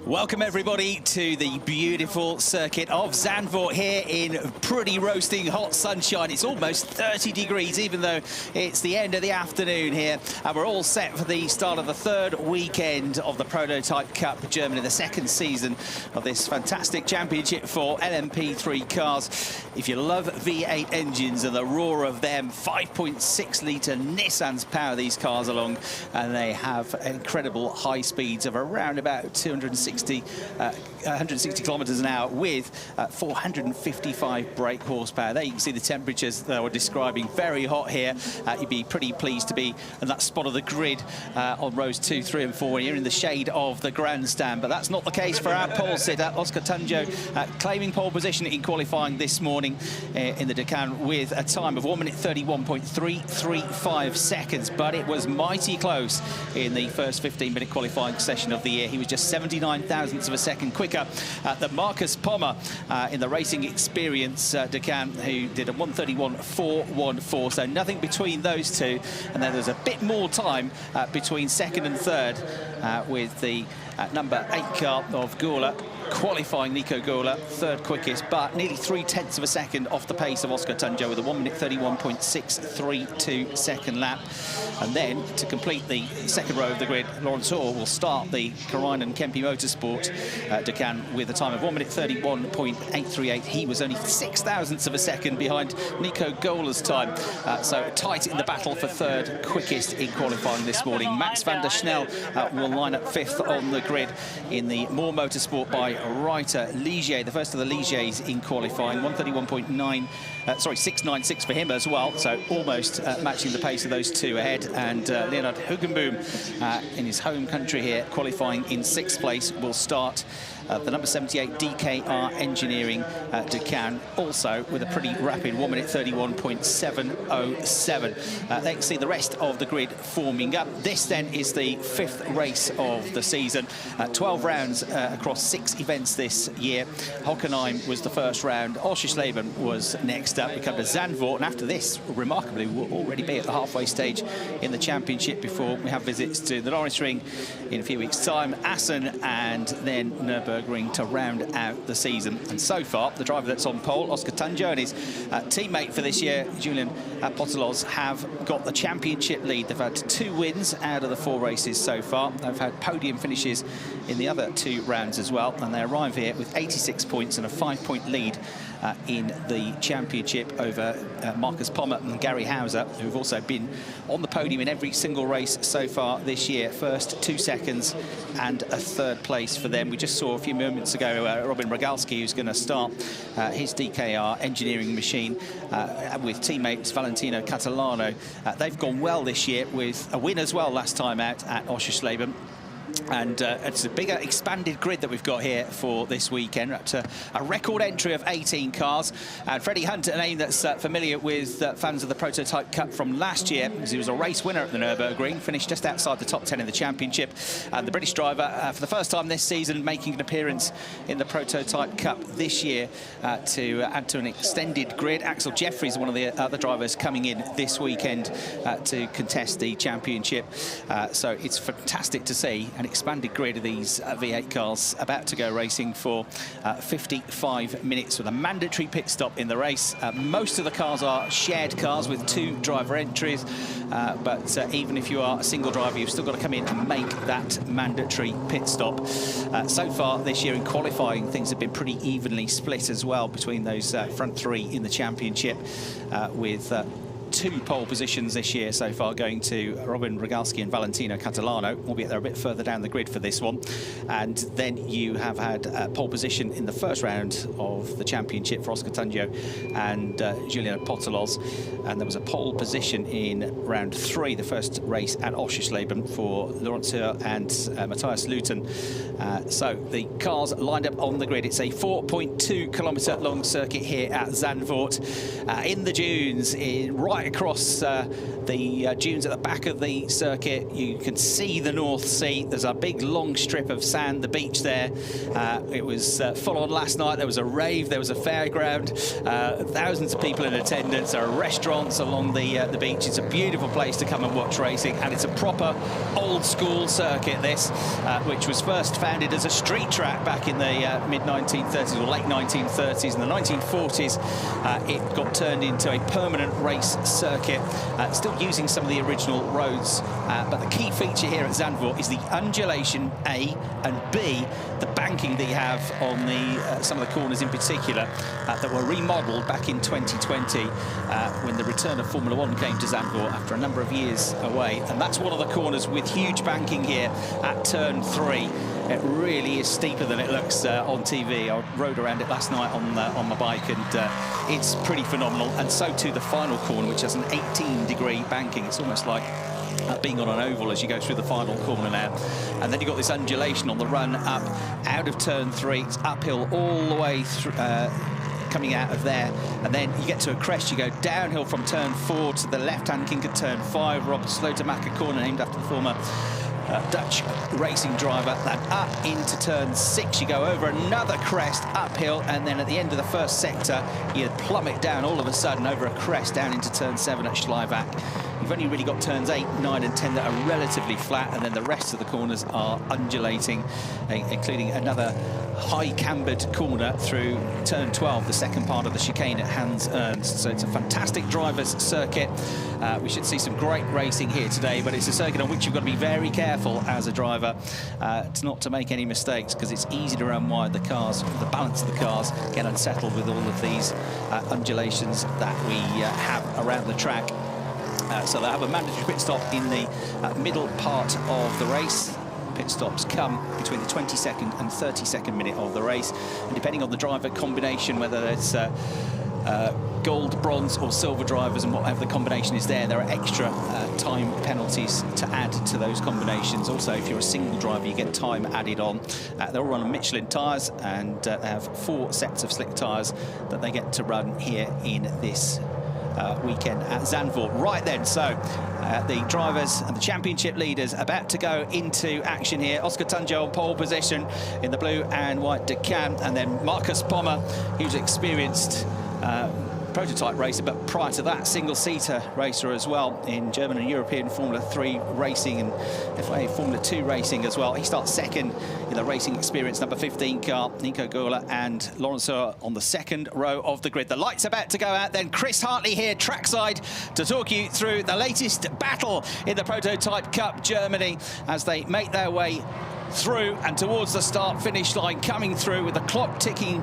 Welcome everybody to the beautiful circuit of Zandvoort here in pretty roasting hot sunshine. It's almost 30 degrees even though it's the end of the afternoon here, and we're all set for the start of the third weekend of the Prototype Cup Germany, the second season of this fantastic championship for LMP3 cars. If you love V8 engines and the roar of them, 5.6 litre Nissans power these cars along, and they have incredible high speeds of around about 160 kilometers an hour with 455 brake horsepower. There you can see the temperatures that we're describing, very hot here. You'd be pretty pleased to be in that spot of the grid on rows 2, 3 and 4 when you're in the shade of the grandstand, but that's not the case for our pole sitter Oscar Tunjo, claiming pole position in qualifying this morning in the Dakar with a time of 1 minute 31.335 seconds, but it was mighty close in the first 15-minute qualifying session of the year. He was just 79 thousandths of a second quicker than Marcus Pommer in the Racing Experience Dakar, who did a 1:31.414, so nothing between those two. And then there's a bit more time between second and third with the number 8 car of Gawler qualifying Nico Gawler, third quickest, but nearly 0.3 of a second off the pace of Oscar Tunjo with a 1 minute 31.632 second lap. And then to complete the second row of the grid, Lawrence Orr will start the Karainen Kempi Motorsport Dakar with a time of 1 minute 31.838. He was only 6 thousandths of a second behind Nico Gawler's time. So tight in the battle for third quickest in qualifying this morning. Max van der Snel will line up 5th on the grid in the Moore Motorsport by Reiter Ligier, the first of the Ligiers in qualifying. 696 for him as well, so almost matching the pace of those two ahead. And Leonard Hugenboom in his home country here, qualifying in 6th place, will start the number 78 DKR Engineering Dakar, also with a pretty rapid 1 minute 31.707. They can see the rest of the grid forming up. This then is the 5th race of the season. 12 rounds across 6 events this year. Hockenheim was the first round. Oschersleben was next up. We come to Zandvoort, and after this, remarkably, we'll already be at the halfway stage in the championship before we have visits to the Norris Ring in a few weeks' time, Assen, and then Nürburgring to round out the season. And so far, the driver that's on pole, Oscar Tunjo, and his teammate for this year, Julian Pottelos, have got the championship lead. They've had 2 wins out of the 4 races so far. They've had podium finishes in the other 2 rounds as well, and they arrive here with 86 points and a 5-point lead in the championship over Marcus Pommer and Gary Hauser, who've also been on the podium in every single race so far this year. First, 2 seconds and a 3rd place for them. We just saw a few moments ago Robin Rogalski, who's going to start his DKR engineering machine with teammates Valentino Catalano. They've gone well this year with a win as well last time out at Oschersleben. And it's a bigger expanded grid that we've got here for this weekend. We're up to a record entry of 18 cars. And Freddie Hunt, a name that's familiar with fans of the Prototype Cup from last year, as he was a race winner at the Nürburgring, finished just outside the top 10 in the championship. And the British driver, for the first time this season, making an appearance in the Prototype Cup this year to add to an extended grid. Axel Jeffries, one of the other drivers coming in this weekend to contest the championship. So it's fantastic to see an expanded grid of these V8 cars about to go racing for 55 minutes with a mandatory pit stop in the race. Most of the cars are shared cars with 2 driver entries, but even if you are a single driver, you've still got to come in and make that mandatory pit stop. So far this year in qualifying, things have been pretty evenly split as well between those front 3 in the championship, with 2 pole positions this year so far going to Robin Rogalski and Valentino Catalano, albeit they're a bit further down the grid for this one. And then you have had a pole position in the first round of the championship for Oscar Tunjo and Julian Pottelos, and there was a pole position in round 3, the first race at Oschersleben, for Lawrence Orr and Matthias Luton. So the cars lined up on the grid. It's a 4.2 kilometre long circuit here at Zandvoort in the dunes, right right across the dunes at the back of the circuit. You can see the North Sea. There's a big long strip of sand, the beach there. It was full on last night. There was a rave, there was a fairground, thousands of people in attendance. There are restaurants along the beach. It's a beautiful place to come and watch racing, and it's a proper old school circuit, this, which was first founded as a street track back in the mid-1930s or late 1930s. In the 1940s, it got turned into a permanent race circuit, still using some of the original roads. But the key feature here at Zandvoort is the undulation, A, and B, the banking that you have on the some of the corners in particular that were remodeled back in 2020 when the return of Formula One came to Zandvoort after a number of years away. And that's one of the corners with huge banking here at turn 3. It really is steeper than it looks on TV. I rode around it last night on my bike, and it's pretty phenomenal. And so too the final corner, which has an 18-degree banking. It's almost like being on an oval as you go through the final corner now. And then you've got this undulation on the run up out of turn 3. It's uphill all the way through, coming out of there, and then you get to a crest. You go downhill from turn 4 to the left-hand kink at turn 5. Rob Slotermacher corner, named after the former Dutch racing driver. Then up into turn 6, you go over another crest uphill, and then at the end of the first sector you plummet down all of a sudden over a crest down into turn 7 at Schleivack. You've only really got turns 8, 9 and 10 that are relatively flat, and then the rest of the corners are undulating, including another high cambered corner through turn 12, the second part of the chicane at Hans Ernst. So it's a fantastic driver's circuit. We should see some great racing here today, but it's a circuit on which you've got to be very careful as a driver not to make any mistakes, because it's easy to run wide. The cars, the balance of the cars, get unsettled with all of these undulations that we have around the track. So they'll have a mandatory pit stop in the middle part of the race. Pit stops come between the 22nd and 32nd minute of the race, and depending on the driver combination, whether it's gold, bronze or silver drivers, and whatever the combination is there are extra time penalties to add to those combinations. Also, if you're a single driver, you get time added on. They're all run on Michelin tyres, and they have 4 sets of slick tyres that they get to run here in this weekend at Zandvoort. Right then, so the drivers and the championship leaders about to go into action here. Oscar Tunjo on pole position in the blue and white Deccan, and then Marcus Pommer, who's experienced prototype racer, but prior to that, single-seater racer as well in German and European Formula 3 racing and FIA Formula 2 racing as well. He starts second in the Racing Experience number 15 car. Nico Gola and Lawrence on the second row of the grid. The light's about to go out then. Chris Hartley here trackside to talk you through the latest battle in the Prototype Cup Germany as they make their way through and towards the start-finish line, coming through with the clock ticking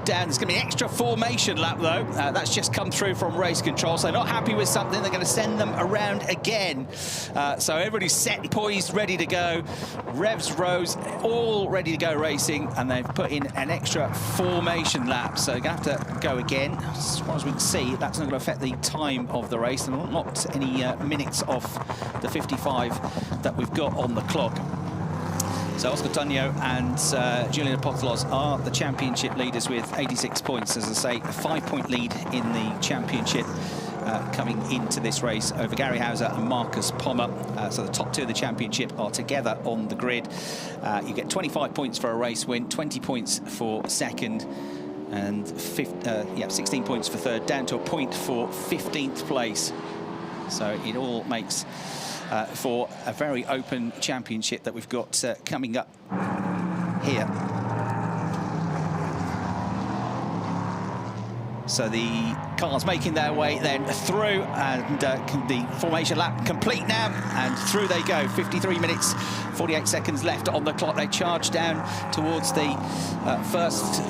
down. There's going to be an extra formation lap, though. That's just come through from race control, so they're not happy with something. They're going to send them around again. So everybody's set and poised, ready to go. Revs, rows, all ready to go racing, and they've put in an extra formation lap. So they're going to have to go again. As far as we can see, that's not going to affect the time of the race, and not any minutes off the 55 that we've got on the clock. So Oscar Tunjo and Julian Apostolos are the championship leaders with 86 points. As I say, a 5-point lead in the championship coming into this race over Gary Hauser and Marcus Pommer. So the top 2 of the championship are together on the grid. You get 25 points for a race win, 20 points for second, and 16 points for third, down to a point for 15th place. So it all makes for a very open championship that we've got coming up here. So the cars making their way then through, and the formation lap complete now, and through they go. 53 minutes, 48 seconds left on the clock. They charge down towards the first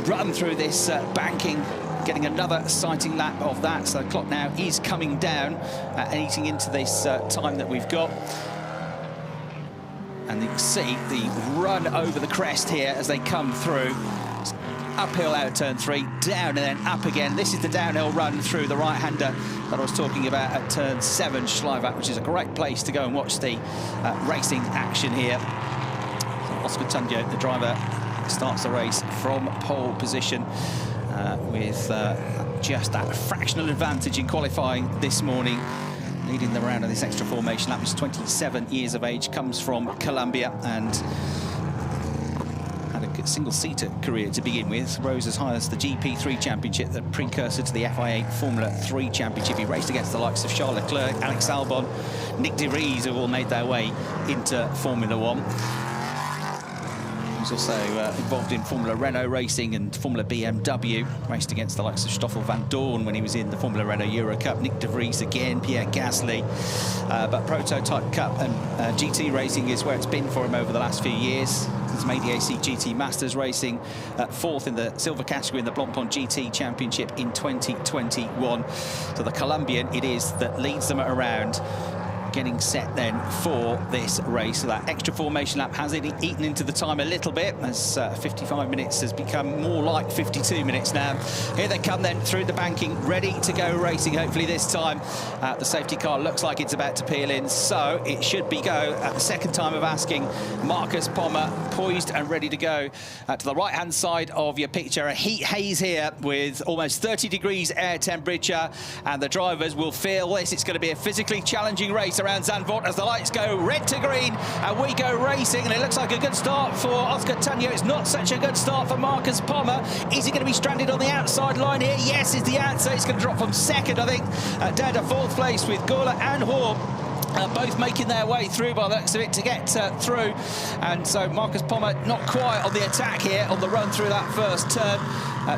run through this banking, getting another sighting lap of that. So the clock now is coming down and eating into this time that we've got. And you can see the run over the crest here as they come through. Uphill out of turn 3, down and then up again. This is the downhill run through the right-hander that I was talking about at turn 7, Schleivack, which is a great place to go and watch the racing action here. So Oscar Tunjo, the driver, starts the race from pole position. with just that fractional advantage in qualifying this morning, leading the round of this extra formation lap. He's 27 years of age, comes from Colombia, and had a single-seater career to begin with. Rose as high as the GP3 Championship, the precursor to the FIA Formula 3 Championship. He raced against the likes of Charles Leclerc, Alex Albon, Nick de Vries, who all made their way into Formula 1. He was also involved in Formula Renault racing and Formula BMW. Raced against the likes of Stoffel van Dorn when he was in the Formula Renault Euro Cup. Nick de Vries again, Pierre Gasly. But Prototype Cup and GT racing is where it's been for him over the last few years. He's made the ADAC GT Masters racing, fourth in the silver category in the Blancpain GT Championship in 2021. So the Colombian it is that leads them around, getting set then for this race. So that extra formation lap has eaten into the time a little bit, as 55 minutes has become more like 52 minutes now. Here they come then through the banking, ready to go racing, hopefully this time. The safety car looks like it's about to peel in, so it should be go at the second time of asking. Marcus Pommer poised and ready to go. To the right-hand side of your picture, a heat haze here with almost 30 degrees air temperature, and the drivers will feel this. It's going to be a physically challenging race around Zandvoort as the lights go red to green and we go racing, and it looks like a good start for Oscar Tanyo. It's not such a good start for Marcus Pommer. Is he going to be stranded on the outside line here? Yes is the answer. He's going to drop from second, I think, down to fourth place with Gola and Hoare. Both making their way through by the looks of it to get through, and so Marcus Pommer not quite on the attack here on the run through that first turn,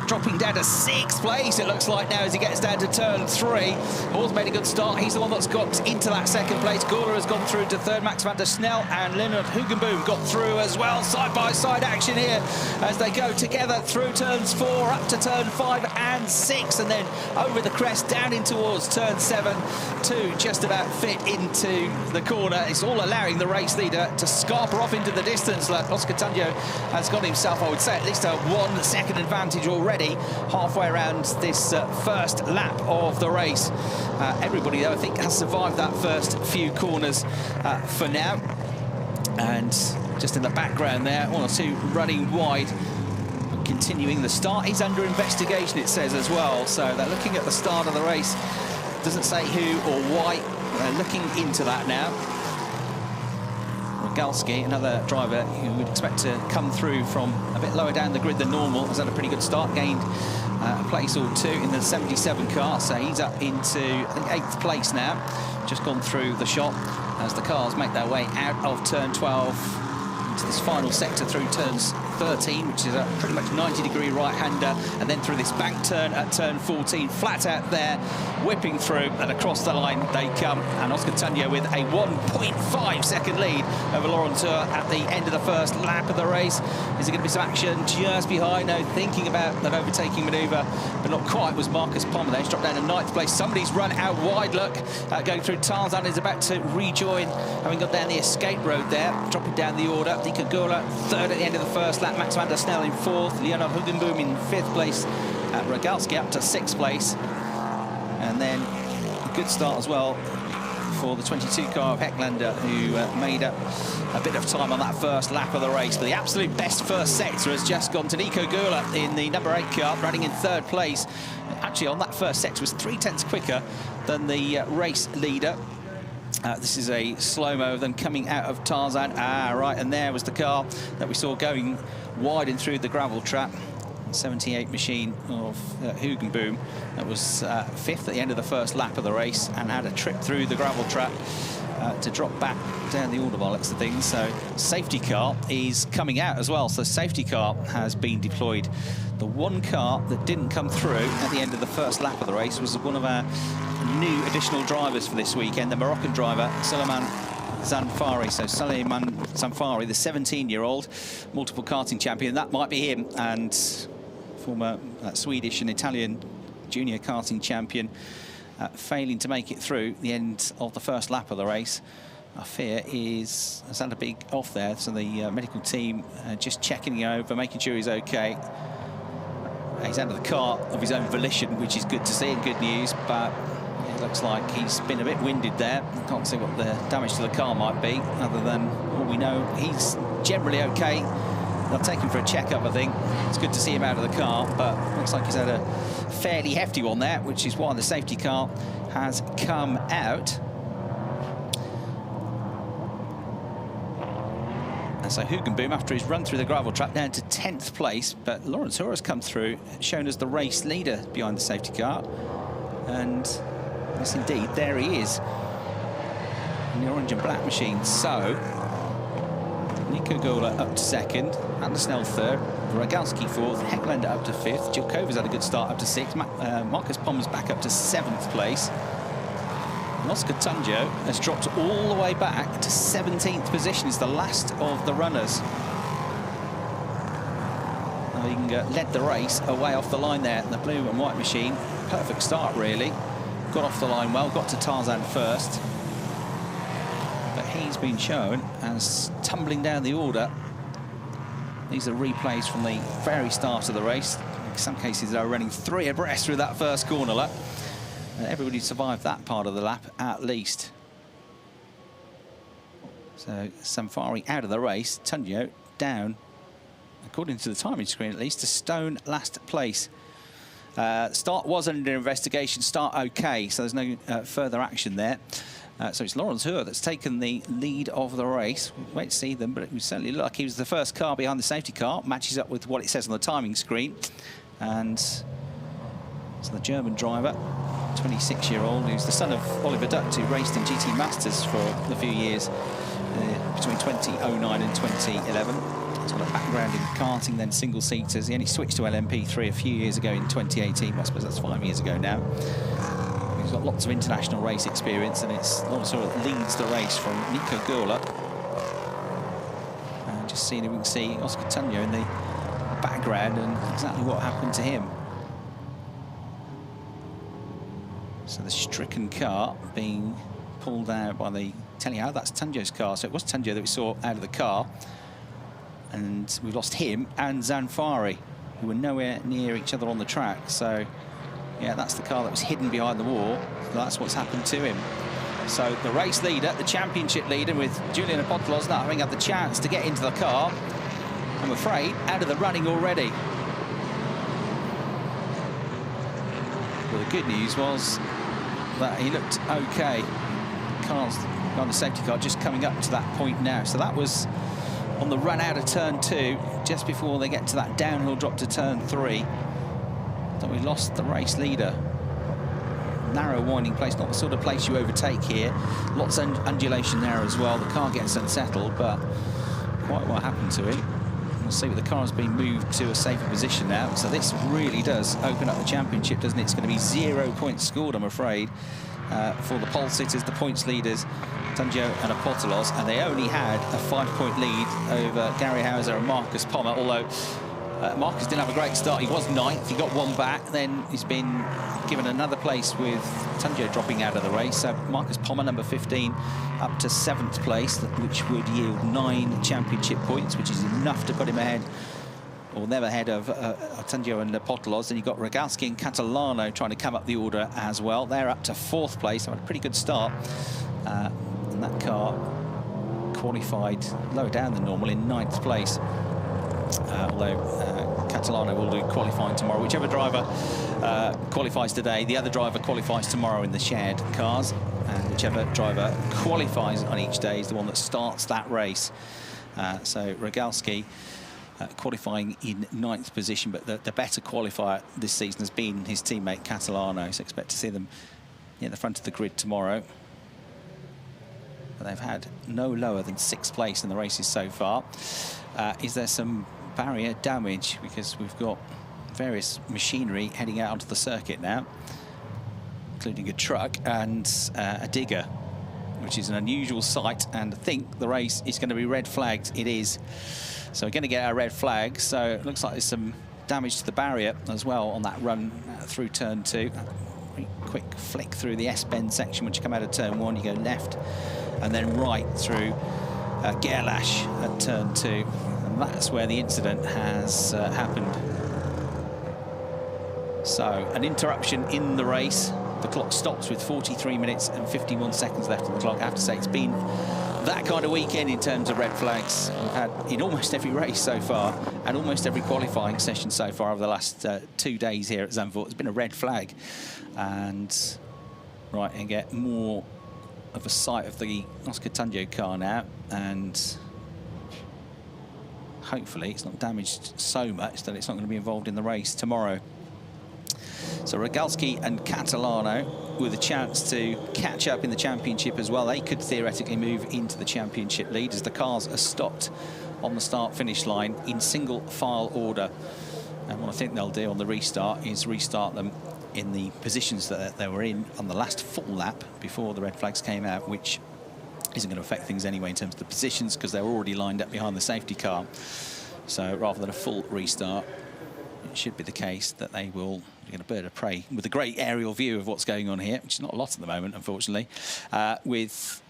dropping down to sixth place it looks like now as he gets down to turn 3. Hall's made a good start. He's the one that's got into that second place. Gola has gone through to third. Max van der Snel and Leonard Hugenboom got through as well. Side by side action here as they go together through turns 4 up to turn 5 and 6, and then over the crest down in towards turn 7 to just about fit into the corner. It's all allowing the race leader to scarper off into the distance. Like Oscar Tanyo has got himself, I would say, at least a 1 second advantage already halfway around this first lap of the race. Everybody, though, I think has survived that first few corners for now. And just in the background there, 1 or 2 running wide. Continuing the start is under investigation, it says as well. So they're looking at the start of the race. Doesn't say who or why. They're looking into that now. Rogalski, another driver who would expect to come through from a bit lower down the grid than normal, has had a pretty good start, gained a place or 2 in the 77 car, so he's up into, I think, 8th place now. Just gone through the shop as the cars make their way out of turn 12 into this final sector through turns 13, which is a pretty much 90-degree right-hander, and then through this bank turn at turn 14, flat out there, whipping through, and across the line they come. And Oscar Tanyo with a 1.5 second lead over Laurent Tour at the end of the first lap of the race. Is there going to be some action just behind? No, thinking about that overtaking manoeuvre, but not quite, was Marcus Pommer there. He's dropped down to 9th place. Somebody's run out wide, look, going through Tarzan, is about to rejoin, having got down the escape road there, dropping down the order. Dika Gola, 3rd at the end of the first lap. Max van der Snel in 4th. Leonard Hugenboom in 5th place. Rogalski up to 6th place. And then a good start as well for the 22 car of Hecklander, who made up a bit of time on that first lap of the race. But the absolute best first sector has just gone to Nico Gola in the number 8 car, running in 3rd place. Actually, on that first sector was 3/10 quicker than the race leader. This is a slow-mo of them coming out of Tarzan. Right, and there was the car that we saw going wide and through the gravel trap. 78 machine of Hugenboom that was 5th at the end of the first lap of the race and had a trip through the gravel trap to drop back down the order by looks of things. So safety car is coming out as well. So safety car has been deployed. The one car that didn't come through at the end of the first lap of the race was one of our new additional drivers for this weekend, the Moroccan driver, Suleiman Zanfari. So Suleiman Zanfari, the 17-year-old multiple karting champion, that might be him, and former Swedish and Italian junior karting champion, failing to make it through the end of the first lap of the race. Our fear is has had a big off there, so the medical team just checking him over, making sure he's okay. He's out of the car of his own volition, which is good to see and good news, but it looks like he's been a bit winded there. Can't see what the damage to the car might be, other than all we know he's generally okay. they'll take him for a checkup, I think. It's good to see him out of the car, but looks like he's had a fairly hefty one there, which is why the safety car has come out. And so Hugenboom, after his run through the gravel trap, down to 10th place, but Lawrence Hoare has come through, shown as the race leader behind the safety car. And yes, indeed, there he is in the orange and black machine. So Nico Gola up to second, Andersnell third, Rogalski fourth, Hecklander up to fifth, Gilkova's had a good start up to sixth, Marcus Pommer's back up to 7th place. And Oscar Tunjo has dropped all the way back to 17th position. Is the last of the runners. He led the race away off the line there, the blue and white machine. Perfect start, really. Got off the line well, got to Tarzan first. But he's been shown as tumbling down the order. These are replays from the very start of the race. In some cases, they're running 3 abreast through that first corner lap. And everybody survived that part of the lap, at least. So Samfari out of the race, Tunjo down, according to the timing screen at least, to stone last place. Start was under investigation, start okay, so there's no further action there. So it's Lawrence Hoare that's taken the lead of the race. We'll wait to see them, but it was certainly looked like he was the first car behind the safety car. Matches up with what it says on the timing screen. And so the German driver, 26-year-old, who's the son of Oliver Dutt, who raced in GT Masters for a few years between 2009 and 2011. He's got a background in karting, then single-seaters. He only switched to LMP3 a few years ago in 2018. I suppose that's 5 years ago now. He's got lots of international race experience, and it's Lawrence Hoare that leads the race from Nico Gola. And just seeing if we can see Oscar Tunjo in the background and exactly what happened to him. So the stricken car being pulled out by the telling you how that's Tunjo's car. So it was Tunjo that we saw out of the car. And we lost him and Zanfari, who were nowhere near each other on the track. So, yeah, that's the car that was hidden behind the wall. So that's what's happened to him. So the race leader, the championship leader, with Julian Apostolos not having had the chance to get into the car, I'm afraid, out of the running already. Well, the good news was that he looked okay. Cars on the safety car just coming up to that point now. So that was on the run out of turn 2, just before they get to that downhill drop to turn 3. So we lost the race leader. Narrow winding place, not the sort of place you overtake here. Lots of undulation there as well. The car gets unsettled, but quite what happened to him. We'll see, but the car has been moved to a safer position now. So this really does open up the championship, doesn't it? It's going to be 0 points scored, I'm afraid, for the pole sitters, the points leaders, Tunjo and Apostolos, and they only had a 5-point lead over Gary Hauser and Marcus Pommer, although Marcus didn't have a great start. He was 9th, he got 1 back, then he's been given another place with Tunjo dropping out of the race. So Marcus Pommer, number 15, up to 7th place, which would yield 9 championship points, which is enough to put him ahead, or never ahead of Tunjo and Apostolos. Then you've got Rogalski and Catalano trying to come up the order as well. They're up to 4th place, so had a pretty good start. And that car qualified lower down than normal in 9th place. Although Catalano will do qualifying tomorrow. Whichever driver qualifies today, the other driver qualifies tomorrow in the shared cars. And whichever driver qualifies on each day is the one that starts that race. So Rogalski qualifying in 9th position, but the better qualifier this season has been his teammate Catalano. So expect to see them near the front of the grid tomorrow. But they've had no lower than 6th place in the races so far. Is there some barrier damage? Because we've got various machinery heading out onto the circuit now, including a truck and a digger, which is an unusual sight, and I think the race is going to be red flagged. It is. So we're going to get our red flag. So it looks like there's some damage to the barrier as well on that run through turn 2. Very quick flick through the S-bend section. Once you come out of turn 1, you go left and then right through Gerlach at turn 2. And that's where the incident has happened. So an interruption in the race. The clock stops with 43 minutes and 51 seconds left on the clock. I have to say it's been that kind of weekend in terms of red flags. We've had in almost every race so far and almost every qualifying session so far over the last 2 days here at Zandvoort. There's been a red flag. And right, and get more of a sight of the Oscar Tunjo car now, and hopefully it's not damaged so much that it's not going to be involved in the race tomorrow. So Rogalski and Catalano with a chance to catch up in the championship as well. They could theoretically move into the championship lead as the cars are stopped on the start-finish line in single file order. And what I think they'll do on the restart is restart them in the positions that they were in on the last full lap before the red flags came out, which isn't going to affect things anyway in terms of the positions because they were already lined up behind the safety car. So rather than a full restart, it should be the case that they will get a bird of prey with a great aerial view of what's going on here, which is not a lot at the moment, unfortunately, with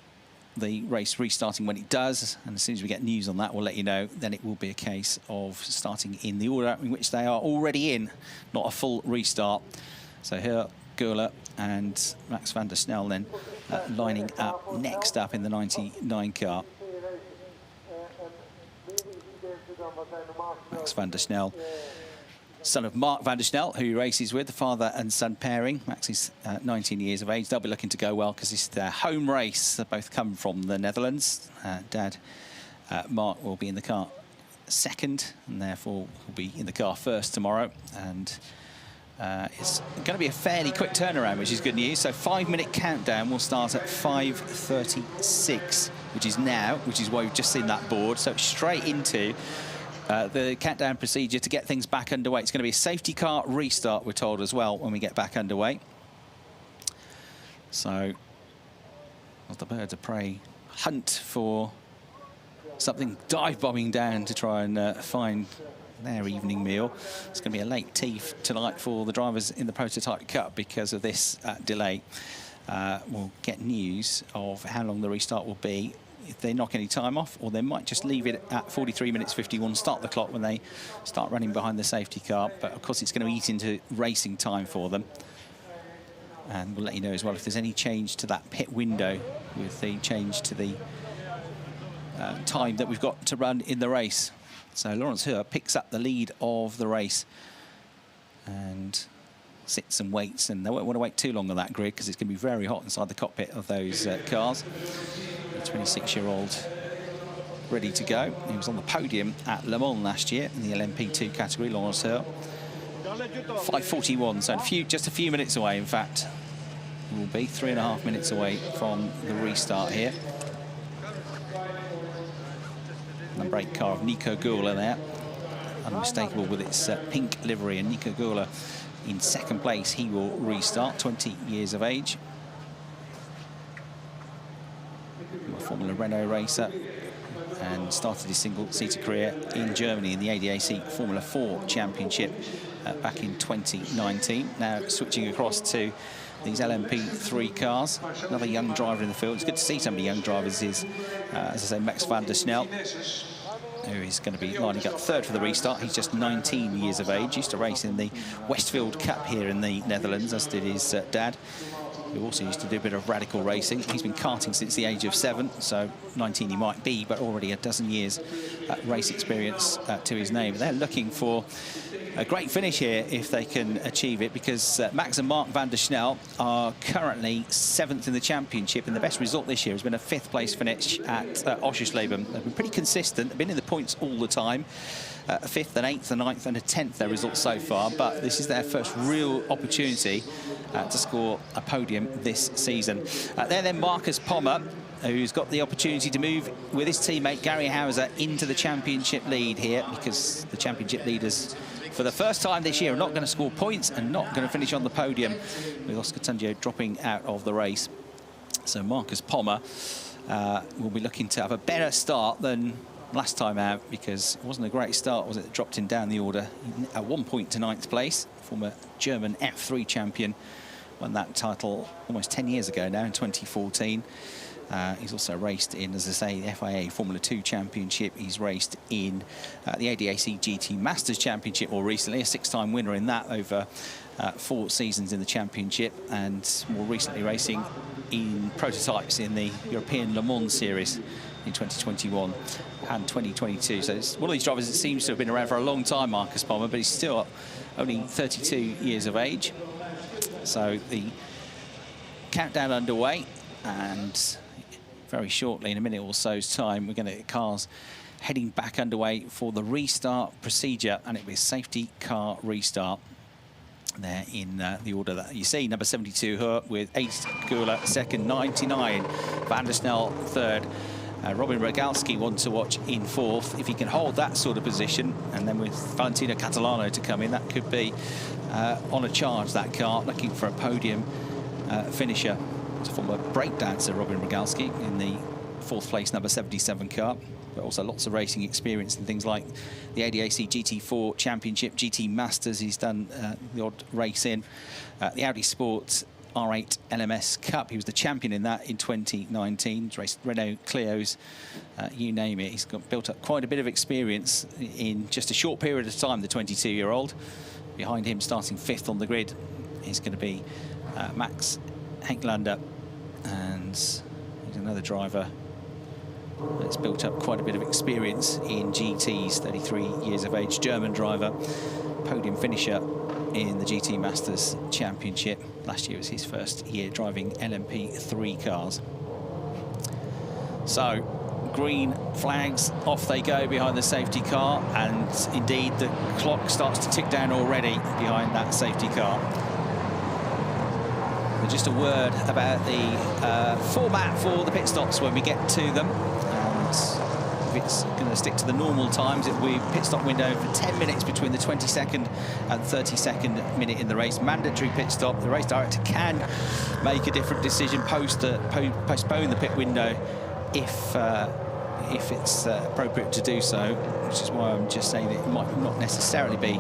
the race restarting when it does. And as soon as we get news on that, we'll let you know. Then it will be a case of starting in the order in which they are already in, not a full restart. So here, Gula and Max van der Snel then lining up next up in the 99 car. Max van der Snel, son of Mark van der Snel, who he races with, the father and son pairing. Max is 19 years of age. They'll be looking to go well because this is their home race. They both come from the Netherlands. Dad, Mark, will be in the car second, and therefore will be in the car first tomorrow. And it's going to be a fairly quick turnaround, which is good news. So 5-minute countdown will start at 5:36, which is now, which is why we've just seen that board. So straight into the countdown procedure to get things back underway. It's going to be a safety car restart, we're told, as well, when we get back underway. So as the birds of prey hunt for something dive-bombing down to try and find their evening meal. It's going to be a late tea tonight for the drivers in the Prototype Cup because of this delay. We'll get news of how long the restart will be, if they knock any time off, or they might just leave it at 43 minutes 51, start the clock when they start running behind the safety car. But of course it's going to eat into racing time for them. And we'll let you know as well if there's any change to that pit window with the change to the time that we've got to run in the race. So Lawrence Hur picks up the lead of the race and sits and waits, and they won't want to wait too long on that grid because it's going to be very hot inside the cockpit of those cars. The 26-year-old ready to go. He was on the podium at Le Mans last year in the LMP2 category, Lawrence Hur. 5:41, so just a few minutes away, in fact. We'll be 3.5 minutes away from the restart here. Number 8 car of Nico Gula there, unmistakable with its pink livery, and Nico Gula in second place. He will restart, 20 years of age. A Formula Renault racer and started his single-seater career in Germany in the ADAC Formula 4 Championship back in 2019. Now switching across to these LMP3 cars. Another young driver in the field. It's good to see so many young drivers. Is, as I say, Max van der Snel, who is going to be lining up third for the restart. He's just 19 years of age. Used to race in the Westfield Cup here in the Netherlands, as did his dad, who also used to do a bit of radical racing. He's been karting since the age of 7, so 19 he might be, but already a dozen years race experience to his name. They're looking for a great finish here if they can achieve it, because Max and Mark van der Snel are currently 7th in the championship, and the best result this year has been a 5th place finish at Oschersleben. They've been pretty consistent. They've been in the points all the time. A 5th, an 8th, a 9th and a 10th their results so far, but this is their first real opportunity to score a podium this season. Then Marcus Pommer, who's got the opportunity to move with his teammate Gary Hauser into the championship lead here, because the championship leaders for the first time this year are not going to score points and not going to finish on the podium, with Oscar Tunjo dropping out of the race. So Marcus Pommer will be looking to have a better start than last time out, because it wasn't a great start, was it? It dropped him down the order at 1 point to 9th place. Former German F3 champion, won that title almost 10 years ago now, in 2014. He's also raced in, as I say, the FIA Formula 2 Championship. He's raced in the ADAC GT Masters Championship more recently, a 6-time winner in that over 4 seasons in the championship, and more recently racing in prototypes in the European Le Mans series in 2021 and 2022. So it's one of these drivers that seems to have been around for a long time, Marcus Palmer, but he's still only 32 years of age. So the countdown underway, and very shortly, in a minute or so's time, we're going to get cars heading back underway for the restart procedure, and it'll be a safety car restart there in the order that you see. Number 72 Hurt with 8 Gula second, 99 Van der Snel third. Robin Rogalski one to watch in 4th. If he can hold that sort of position, and then with Valentino Catalano to come in, that could be on a charge, that car, looking for a podium finisher. It's a former breakdancer, Robin Rogalski, in the 4th place number 77 car, but also lots of racing experience in things like the ADAC GT4 Championship, GT Masters he's done the odd race in, the Audi Sports R8 LMS Cup. He was the champion in that in 2019. He's raced Renault Clios, you name it. He's built up quite a bit of experience in just a short period of time, the 22-year-old. Behind him, starting 5th on the grid, is going to be Max Henklander, and he's another driver that's built up quite a bit of experience in GTs, 33 years of age, German driver, podium finisher in the GT Masters Championship. Last year was his first year driving LMP3 cars. So, green flags, off they go behind the safety car, and indeed the clock starts to tick down already behind that safety car. But just a word about the format for the pit stops when we get to them. If it's going to stick to the normal times, it will be pit stop window for 10 minutes between the 22nd and 32nd minute in the race. Mandatory pit stop. The race director can make a different decision, postpone the pit window if it's appropriate to do so, which is why I'm just saying it might not necessarily be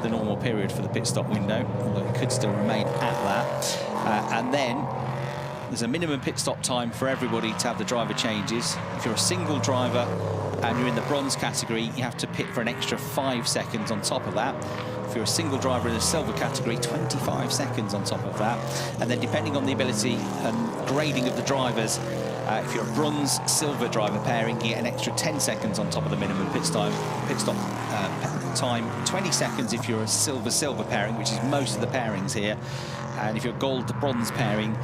the normal period for the pit stop window, although it could still remain at that. And then there's a minimum pit stop time for everybody to have the driver changes. If you're a single driver and you're in the bronze category, you have to pit for an extra 5 seconds on top of that. If you're a single driver in the silver category, 25 seconds on top of that. And then depending on the ability and grading of the drivers, if you're a bronze silver driver pairing, you get an extra 10 seconds on top of the minimum pit stop time, 20 seconds if you're a silver pairing, which is most of the pairings here. And if you're gold to bronze pairing,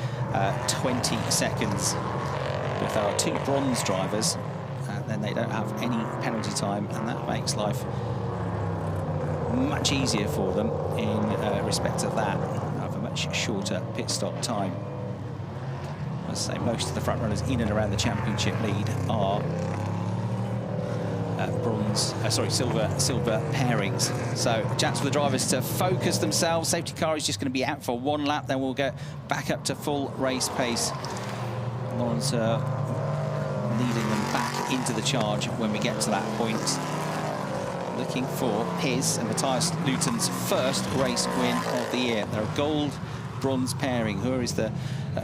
20 seconds. But if there are 2 bronze drivers, then they don't have any penalty time, and that makes life much easier for them in respect of that, of a much shorter pit stop time. As I say, most of the front runners in and around the championship lead are silver pairings. So chance for the drivers to focus themselves. Safety car is just going to be out for 1 lap, then we'll get back up to full race pace. Lawrence leading them back into the charge when we get to that point, looking for his and Matthias Luton's first race win of the year. They're a gold-bronze pairing. Who is the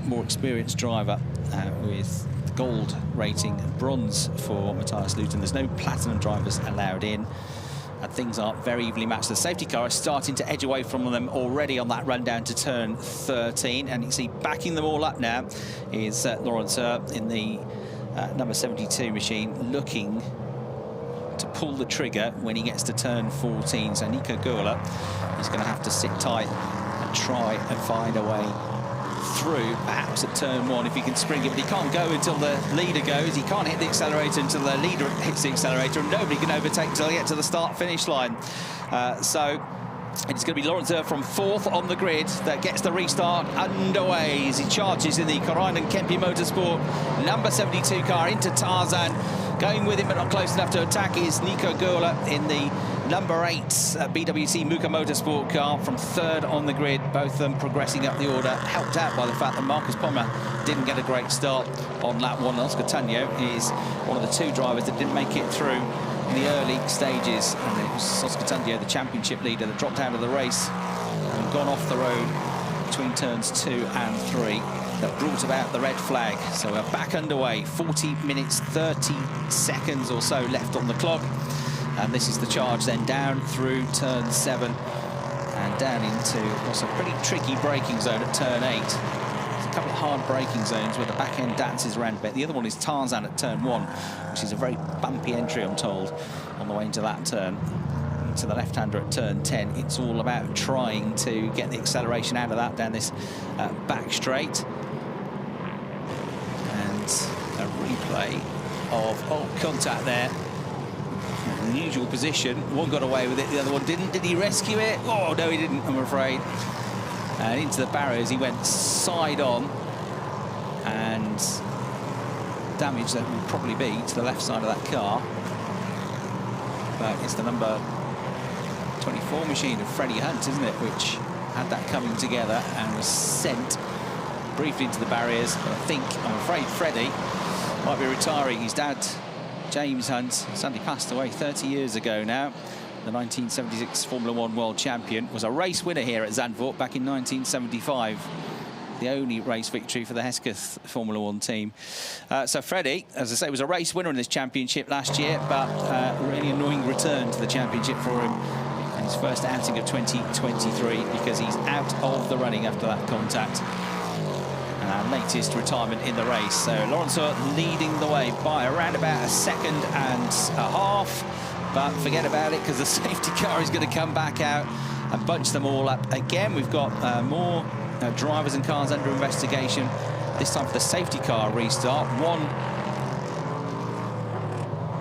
more experienced driver with gold rating and bronze for Matthias Luton. There's no platinum drivers allowed in, and things are very evenly matched. The safety car is starting to edge away from them already on that run down to turn 13, and you can see backing them all up now is Lawrence in the number 72 machine, looking to pull the trigger when he gets to turn 14. So Nico Gurla is going to have to sit tight and try and find a way through, perhaps at turn 1 if he can spring it, but he can't go until the leader goes. He can't hit the accelerator until the leader hits the accelerator, and nobody can overtake until they get to the start-finish line. So it's going to be Lawrence from 4th on the grid that gets the restart underway as he charges in the Korainen Kempi Motorsport number 72 car into Tarzan. Going with him but not close enough to attack is Nico Gurla in the number 8 BWC Muka Motorsport car from 3rd on the grid. Both of them progressing up the order, helped out by the fact that Marcus Palmer didn't get a great start on lap 1. Oscar Tanyo is one of the 2 drivers that didn't make it through in the early stages, and it was Oscar Tanyo, the championship leader, that dropped out of the race and gone off the road between turns 2 and 3. That brought about the red flag. So we're back underway, 40 minutes 30 seconds or so left on the clock, and this is the charge then down through turn 7, and down into what's a pretty tricky braking zone at turn 8. There's a couple of hard braking zones where the back end dances around a bit. The other one is Tarzan at turn 1, which is a very bumpy entry, I'm told, on the way into that turn. To the left-hander at turn 10, it's all about trying to get the acceleration out of that down this back straight. And a replay of contact there. Unusual position. One got away with it, the other one didn't. Did he rescue it? Oh, no, he didn't, I'm afraid. And into the barriers, he went side on, and damage that would probably be to the left side of that car. But it's the number 24 machine of Freddie Hunt, isn't it, which had that coming together and was sent briefly into the barriers. But I'm afraid Freddie might be retiring. His dad, James Hunt, sadly passed away 30 years ago now. The 1976 Formula 1 world champion, was a race winner here at Zandvoort back in 1975. The only race victory for the Hesketh Formula 1 team. So Freddie, as I say, was a race winner in this championship last year, but really annoying return to the championship for him in his first outing of 2023, because he's out of the running after that contact. And our latest retirement in the race. So Lawrence leading the way by around about a second and a half. But forget about it, because the safety car is going to come back out and bunch them all up again. We've got more drivers and cars under investigation, this time for the safety car restart. One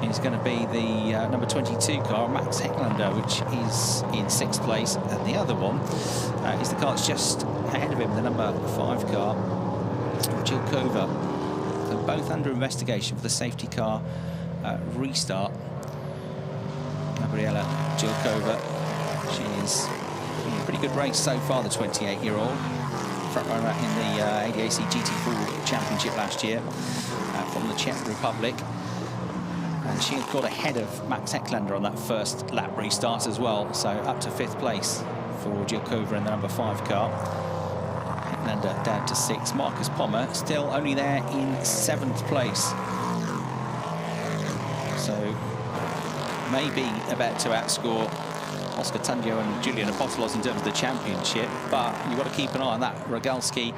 is going to be the number 22 car, Max Hecklander, which is in 6th place, and the other one is the car that's just ahead of him, the number 5 car, Jill Cover. They're both under investigation for the safety car restart. Gabriella Jilkova, she is in a pretty good race so far, the 28-year-old. Front runner in the ADAC GT4 Championship last year from the Czech Republic. And she got ahead of Max Hecklander on that first lap restart as well. So up to 5th place for Jilkova in the number 5 car. Hecklander down to 6th. Marcus Pommer still only there in 7th place. So maybe about to outscore Oscar Tungio and Julian Apostolos in terms of the championship, but you've got to keep an eye on that Rogalski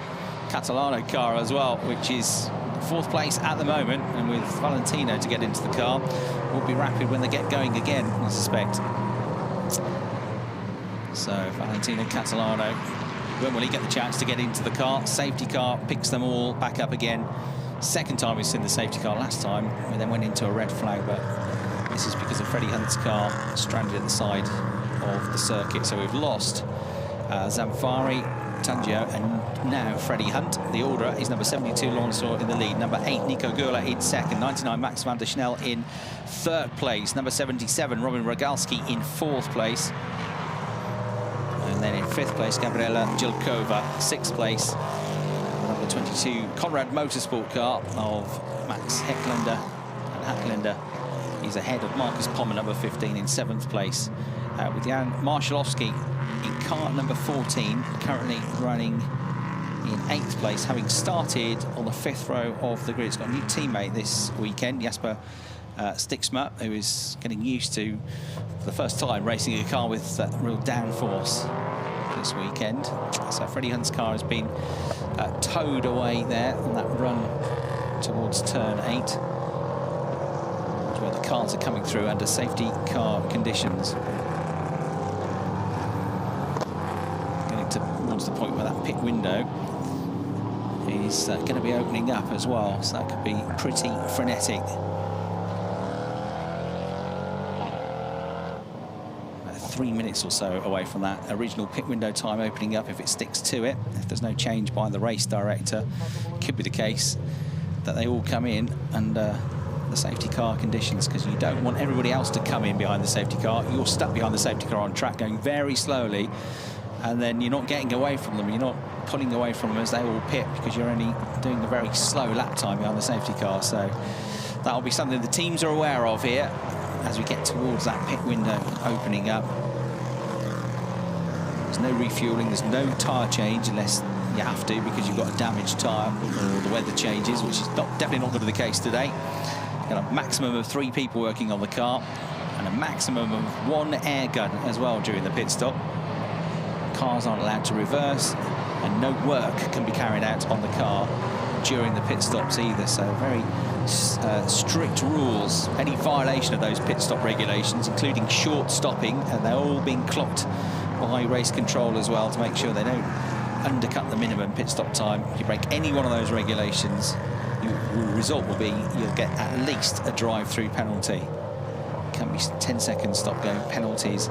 Catalano car as well, which is 4th place at the moment, and with Valentino to get into the car, will be rapid when they get going again, I suspect. So Valentino Catalano, when will he get the chance to get into the car? Safety car picks them all back up again. Second time we've seen the safety car. Last time we then went into a red flag, but this is because of Freddie Hunt's car stranded at the side of the circuit. So we've lost Zamfari, Tungio, and now Freddie Hunt. The order is number 72, Lawrence in the lead. Number 8, Nico Gurla in 2nd. 99, Max van der Snel in 3rd place. Number 77, Robin Rogalski in 4th place. And then in 5th place, Gabriela Jilkova. 6th place, number 22, Conrad Motorsport car of Max Hecklander. And Hecklander is ahead of Marcus Pommer, number 15, in 7th place. With Jan Marshalowski in car number 14, currently running in 8th place, having started on the 5th row of the grid. It's got a new teammate this weekend, Jasper Stiksma, who is getting used to, for the first time, racing a car with real downforce this weekend. So Freddie Hunt's car has been towed away there on that run towards turn 8, where the cars are coming through under safety car conditions. Getting towards the point where that pit window is going to be opening up as well, so that could be pretty frenetic. About 3 minutes or so away from that original pit window time opening up, if it sticks to it. If there's no change by the race director, it could be the case that they all come in under the safety car conditions, because you don't want everybody else to come in behind the safety car. You're stuck behind the safety car on track going very slowly, and then you're not getting away from them. You're not pulling away from them as they all pit, because you're only doing a very slow lap time behind the safety car. So that'll be something the teams are aware of here as we get towards that pit window opening up. There's no refueling, there's no tyre change unless you have to, because you've got a damaged tyre or the weather changes, which is definitely not going to be the case today. Got a maximum of 3 people working on the car and a maximum of 1 air gun as well during the pit stop. cars aren't allowed to reverse, and no work can be carried out on the car during the pit stops either. So very strict rules. Any violation of those pit stop regulations, including short stopping, and they're all being clocked by race control as well to make sure they don't undercut the minimum pit stop time. If you break any one of those regulations, the result will be you'll get at least a drive-through penalty. Can be 10-second stop-go penalties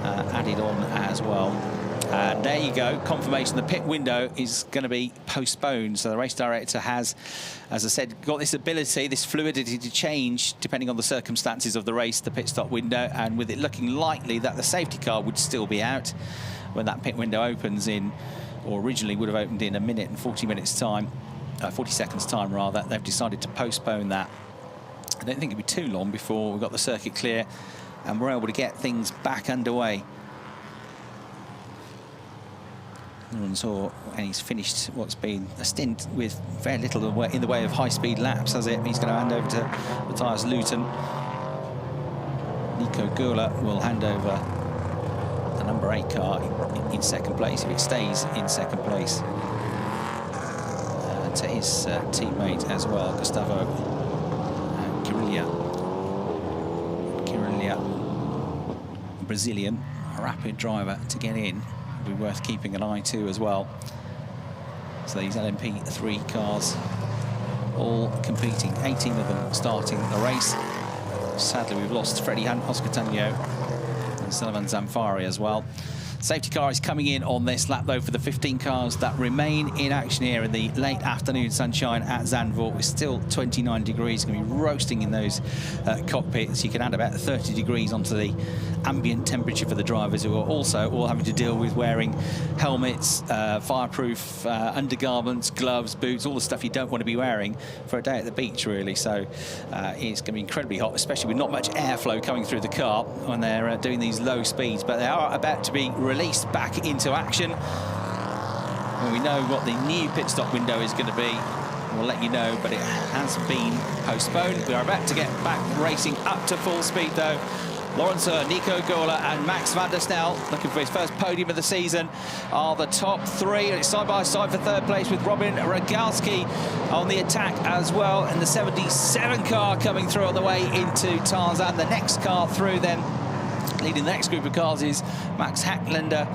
added on as well. And there you go, confirmation the pit window is going to be postponed. So the race director has, as I said, got this ability, this fluidity to change depending on the circumstances of the race, the pit stop window, and with it looking likely that the safety car would still be out when that pit window opens in, or originally would have opened in 1 minute and 40 minutes time, 40 seconds time rather. They've decided to postpone that. I don't think it'll be too long before we've got the circuit clear and we're able to get things back underway. And he's finished what's been a stint with very little in the way of high-speed laps, has it? He's going to hand over to Matthias Luton. Nico Gula will hand over the number 8 car in second place, if it stays in second place, to his teammate as well, Gustavo Quirilla, Brazilian, a rapid driver to get in. Be worth keeping an eye to as well. So these LMP3 cars all competing, 18 of them starting the race. Sadly, we've lost Freddie Hunt, Oscar Tanyo and Sullivan Zamfari as well. Safety car is coming in on this lap, though, for the 15 cars that remain in action here in the late afternoon sunshine at Zandvoort. It's still 29 degrees, going to be roasting in those cockpits. You can add about 30 degrees onto the ambient temperature for the drivers, who are also all having to deal with wearing helmets, fireproof undergarments, gloves, boots, all the stuff you don't want to be wearing for a day at the beach, really. So it's going to be incredibly hot, especially with not much airflow coming through the car when they're doing these low speeds. But they are about to be released back into action. When we know what the new pit stop window is going to be, we'll let you know, but it has been postponed. We are about to get back racing up to full speed, though. Lawrence Nico Gola and Max van der Snel, looking for his first podium of the season, are the top 3. It's side by side for third place with Robin Rogalski on the attack as well. And the 77 car coming through on the way into Tarzan. The next car through then, leading the next group of cars, is Max Hacklander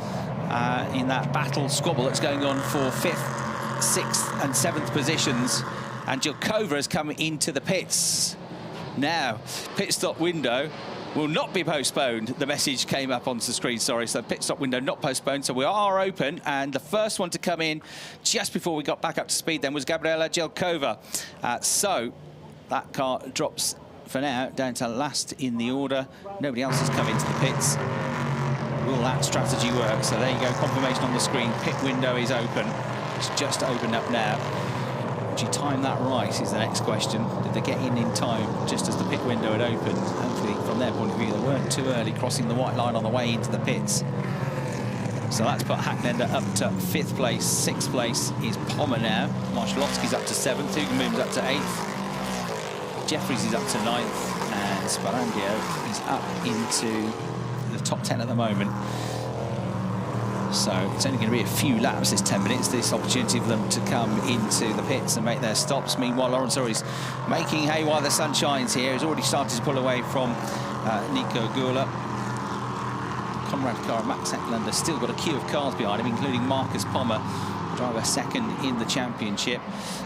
in that battle squabble that's going on for 5th, 6th and 7th positions. And Jelkova has come into the pits. Now, pit stop window will not be postponed. The message came up onto the screen, sorry. So pit stop window not postponed. So we are open. And the first one to come in just before we got back up to speed then was Gabriela Jelkova. So that car drops for now down to last in the order. Nobody else has come into the pits. Will that strategy work? So there you go, confirmation on the screen. Pit window is open. It's just opened up now. Did you time that right is the next question. Did they get in time just as the pit window had opened? Hopefully, from their point of view, they weren't too early crossing the white line on the way into the pits. So that's put Hacklander up to 5th place. 6th place is Pommer now. Marshallowski's up to 7th. Hugenboom's up to 8th. Jeffries is up to 9th. And Sparandio is up into the top 10 at the moment. So it's only going to be a few laps, this 10 minutes, this opportunity for them to come into the pits and make their stops. Meanwhile, Lawrence is making hay while the sun shines here. He's already started to pull away from Nico Gula. Conrad Carr and Max Hacklander still got a queue of cars behind him, including Marcus Pommer, driver second in the championship.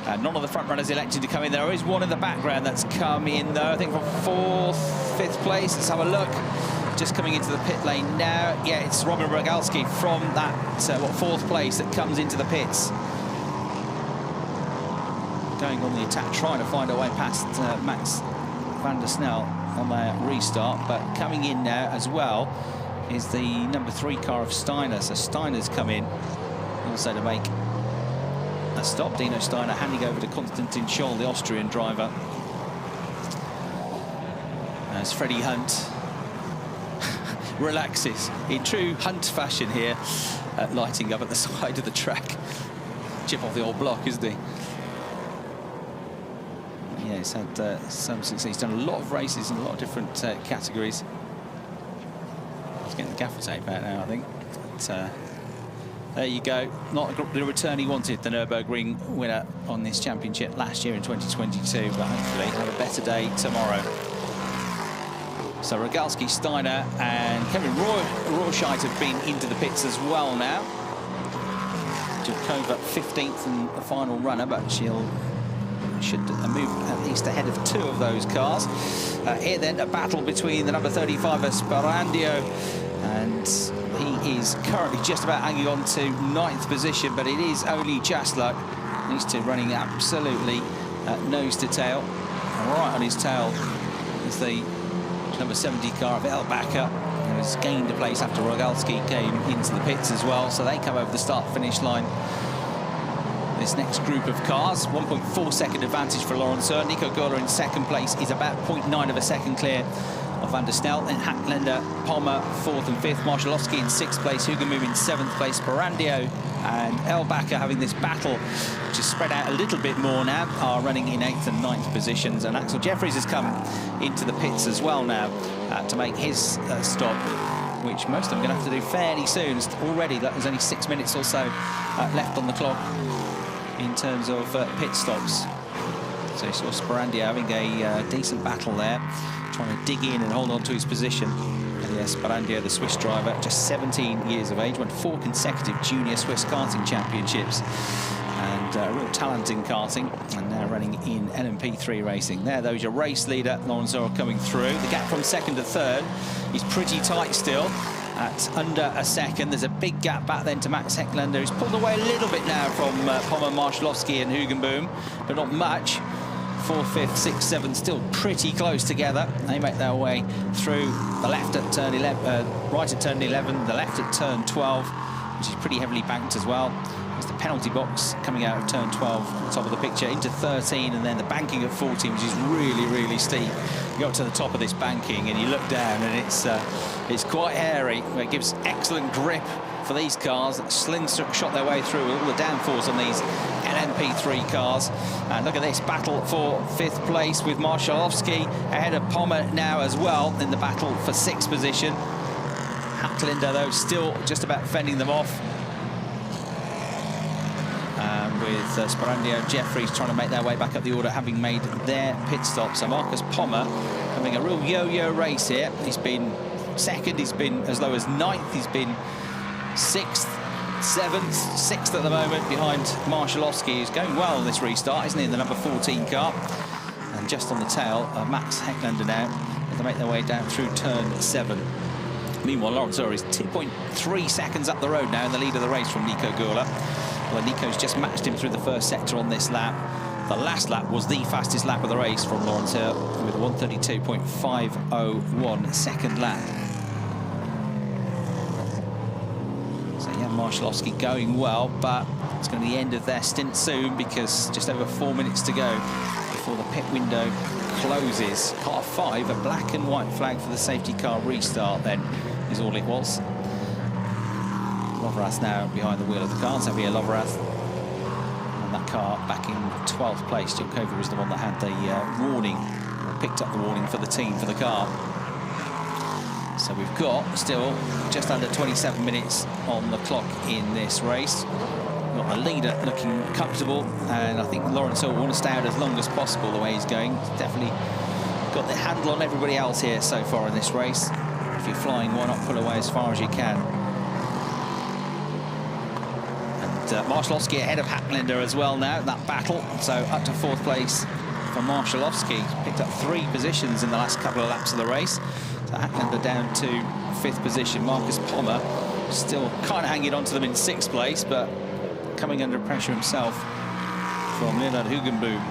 None of the front runners elected to come in. There is one in the background that's come in, though, I think from 4th, 5th place. Let's have a look. Just coming into the pit lane now. Yeah, it's Robin Rogalski from that, 4th place that comes into the pits. Going on the attack, trying to find a way past Max van der Snel on their restart. But coming in now as well is the number 3 car of Steiner. So Steiner's come in also to make a stop. Dino Steiner handing over to Konstantin Scholl, the Austrian driver. As Freddie Hunt relaxes in true Hunt fashion here, lighting up at the side of the track. Chip off the old block, isn't he? Yeah, he's had some success. He's done a lot of races in a lot of different categories. He's getting the gaffer tape out now, I think. But, there you go. Not the return he wanted, the Nürburgring winner on this championship last year in 2022, but hopefully have a better day tomorrow. So Rogalski, Steiner and Kevin Rohrscheid have been into the pits as well now. Jelkova 15th and the final runner, but should move at least ahead of 2 of those cars. Here then, a battle between the number 35 Sperandio, and he is currently just about hanging on to 9th position, but it is only just luck. These two running absolutely nose to tail. Right on his tail is the number 70 car of Elbacker, who has gained a place after Rogalski came into the pits as well. So they come over the start-finish line. This next group of cars, 1.4 second advantage for Laurens Seurr. Nico Göhler in second place is about 0.9 of a second clear of Van der Snel. Then Hacklender, Pommer 4th and 5th. Marszalowski in 6th place. Hugenboom in 7th place. Sperandio and Elbacker having this battle, which is spread out a little bit more now, are running in 8th and 9th positions. And Axel Jeffries has come into the pits as well now to make his stop, which most of them are going to have to do fairly soon. Already, there's only 6 minutes or so left on the clock in terms of pit stops. So you saw Sperandio having a decent battle there, trying to dig in and hold on to his position. And yes, Sperandio, the Swiss driver, just 17 years of age, won 4 consecutive junior Swiss karting championships, and real talent in karting, and now running in LMP3 racing. There's your race leader, Laurens Seurr, coming through. The gap from 2nd to 3rd is pretty tight still, at under a second. There's a big gap back then to Max Hecklander, who's pulled away a little bit now from Pommer, Marszalowski and Hugenboom, but not much. 4th, 5th, 6th, 7th still pretty close together. They make their way through the left at turn 11, right at turn 11, the left at turn 12, which is pretty heavily banked as well. There's the penalty box coming out of turn 12 at the top of the picture, into 13, and then the banking at 14, which is really, really steep. You go up to the top of this banking and you look down, and it's quite hairy. It gives excellent grip for these cars that slingshot their way through all the downforce on these LMP3 cars. And look at this battle for 5th place, with Marszalowski ahead of Pommer now as well in the battle for 6th position. Hacklender, though, still just about fending them off. With Sperandio and Jeffries trying to make their way back up the order, having made their pit stop. So Marcus Pommer having a real yo-yo race here. He's been 2nd, he's been as low as 9th, he's been 6th, 7th, 6th at the moment behind Marszalowski, who's going well on this restart, isn't he, in the number 14 car. And just on the tail, Max Hecklander now, as they make their way down through turn 7. Meanwhile, Laurens Seurr is 2.3 seconds up the road now in the lead of the race from Nico Göhler. Well, Nico's just matched him through the first sector on this lap. The last lap was the fastest lap of the race from Laurens Seurr, with a 1:32.501 second lap. So yeah, Marszalowski going well, but it's going to be the end of their stint soon, because just over 4 minutes to go before the pit window closes. Car 5, a black and white flag for the safety car restart then is all it was. Loverath now behind the wheel of the car, Xavier Loverath. And that car back in 12th place. Jelkova was the one that had the warning, or picked up the warning for the team for the car. So we've got still just under 27 minutes on the clock in this race. We've got the leader looking comfortable, and I think Laurens Seurr will want to stay out as long as possible the way he's going. He's definitely got the handle on everybody else here so far in this race. If you're flying, why not pull away as far as you can? Marszalowski ahead of Hacklender as well now, that battle. So up to 4th place for Marszalowski. Picked up 3 positions in the last couple of laps of the race. So Hacklender down to 5th position. Marcus Pommer still kind of hanging on to them in 6th place, but coming under pressure himself from Leonard Hugenboom.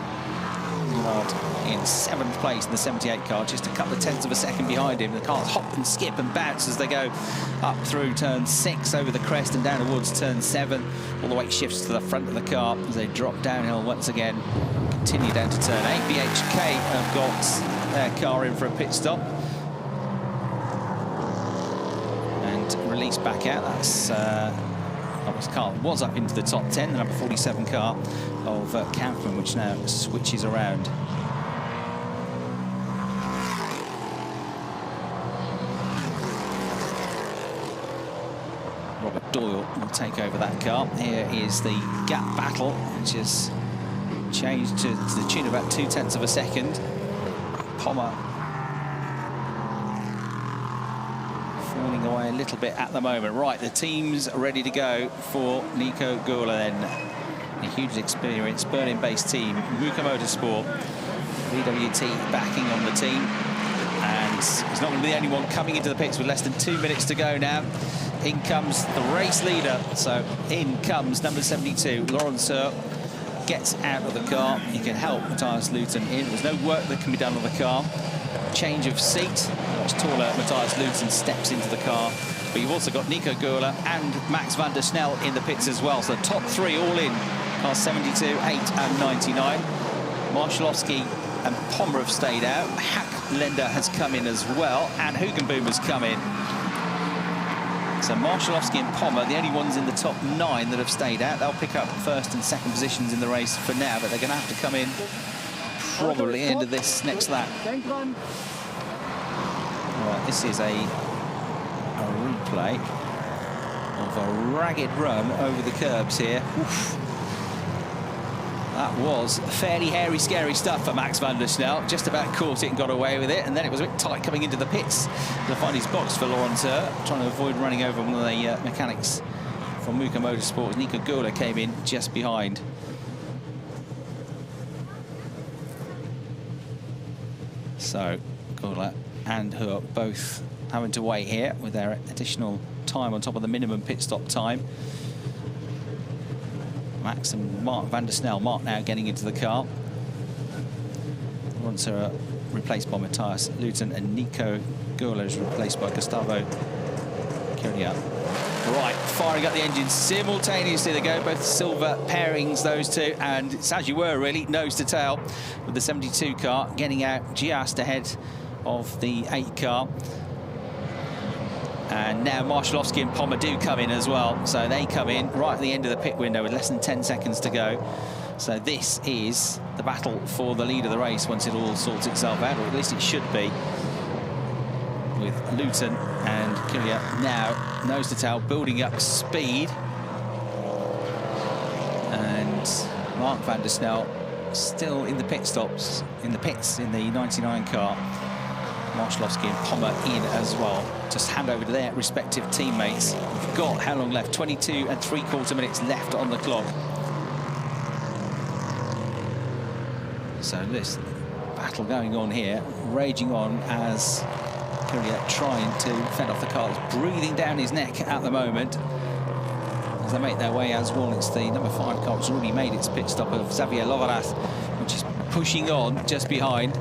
Leonard in 7th place in the 78 car, just a couple of tenths of a second behind him. The cars hop and skip and bounce as they go up through turn 6, over the crest and down towards turn 7. All the weight shifts to the front of the car as they drop downhill once again. Continue down to turn 8. BHK have got their car in for a pit stop. And release back out. That's this car was up into the top 10, the number 47 car of Kampfmann, which now switches around. Robert Doyle will take over that car. Here is the gap battle, which has changed to the tune of about 0.2 of a second. Pommer falling away a little bit at the moment. Right, the team's ready to go for Nico Gula then. A huge experience, Berlin-based team, MX Motorsport, VWT backing on the team. And he's not going to be the only one coming into the pits with less than 2 minutes to go now. In comes the race leader. So in comes number 72, Laurent Seurre. Gets out of the car. He can help Matthias Luton in. There's no work that can be done on the car. Change of seat. Much taller Matthias Luton steps into the car. But you've also got Nico Gula and Max van der Snel in the pits as well. So the top three all in. Cars 72, 8 and 99. Marszalowski and Pommer have stayed out. Hacklender has come in as well. And Hugenboom has come in. So Marszalowski and Pommer, the only ones in the top 9 that have stayed out. They'll pick up first and second positions in the race for now, but they're going to have to come in probably end of this next lap. Right, this is a replay of a ragged run over the curbs here. Oof. That was fairly hairy, scary stuff for Max van der Snel. Just about caught it and got away with it, and then it was a bit tight coming into the pits to find his box for Laurent Seurre, trying to avoid running over one of the mechanics from MX Motorsports. Nico Gula came in just behind. So Gula and Hur both having to wait here with their additional time on top of the minimum pit stop time. Max and Mark van der Snel. Mark now getting into the car. Laurent Seurre replaced by Matthias Luton, and Nico Gula is replaced by Gustavo Kiriak. Right, firing up the engines simultaneously. They go, both silver pairings, those two, and it's as you were, really, nose to tail with the 72 car getting out just ahead of the 8 car. And now Marszalowski and Pommer do come in as well. So they come in right at the end of the pit window with less than 10 seconds to go. So this is the battle for the lead of the race once it all sorts itself out, or at least it should be. With Luton and Kiriak now nose to tail, building up speed. And Mark van der Snel still in the pit stops, in the pits in the 99 car. Marszalowski and Pommer in as well. Just hand over to their respective teammates. We've got how long left? 22 3/4 minutes left on the clock. So this battle going on here, raging on as Kiriak trying to fend off the car that's breathing down his neck at the moment. As they make their way as well, it's the number 5 car that's already made its pit stop of Xavier Loverath, which is pushing on just behind.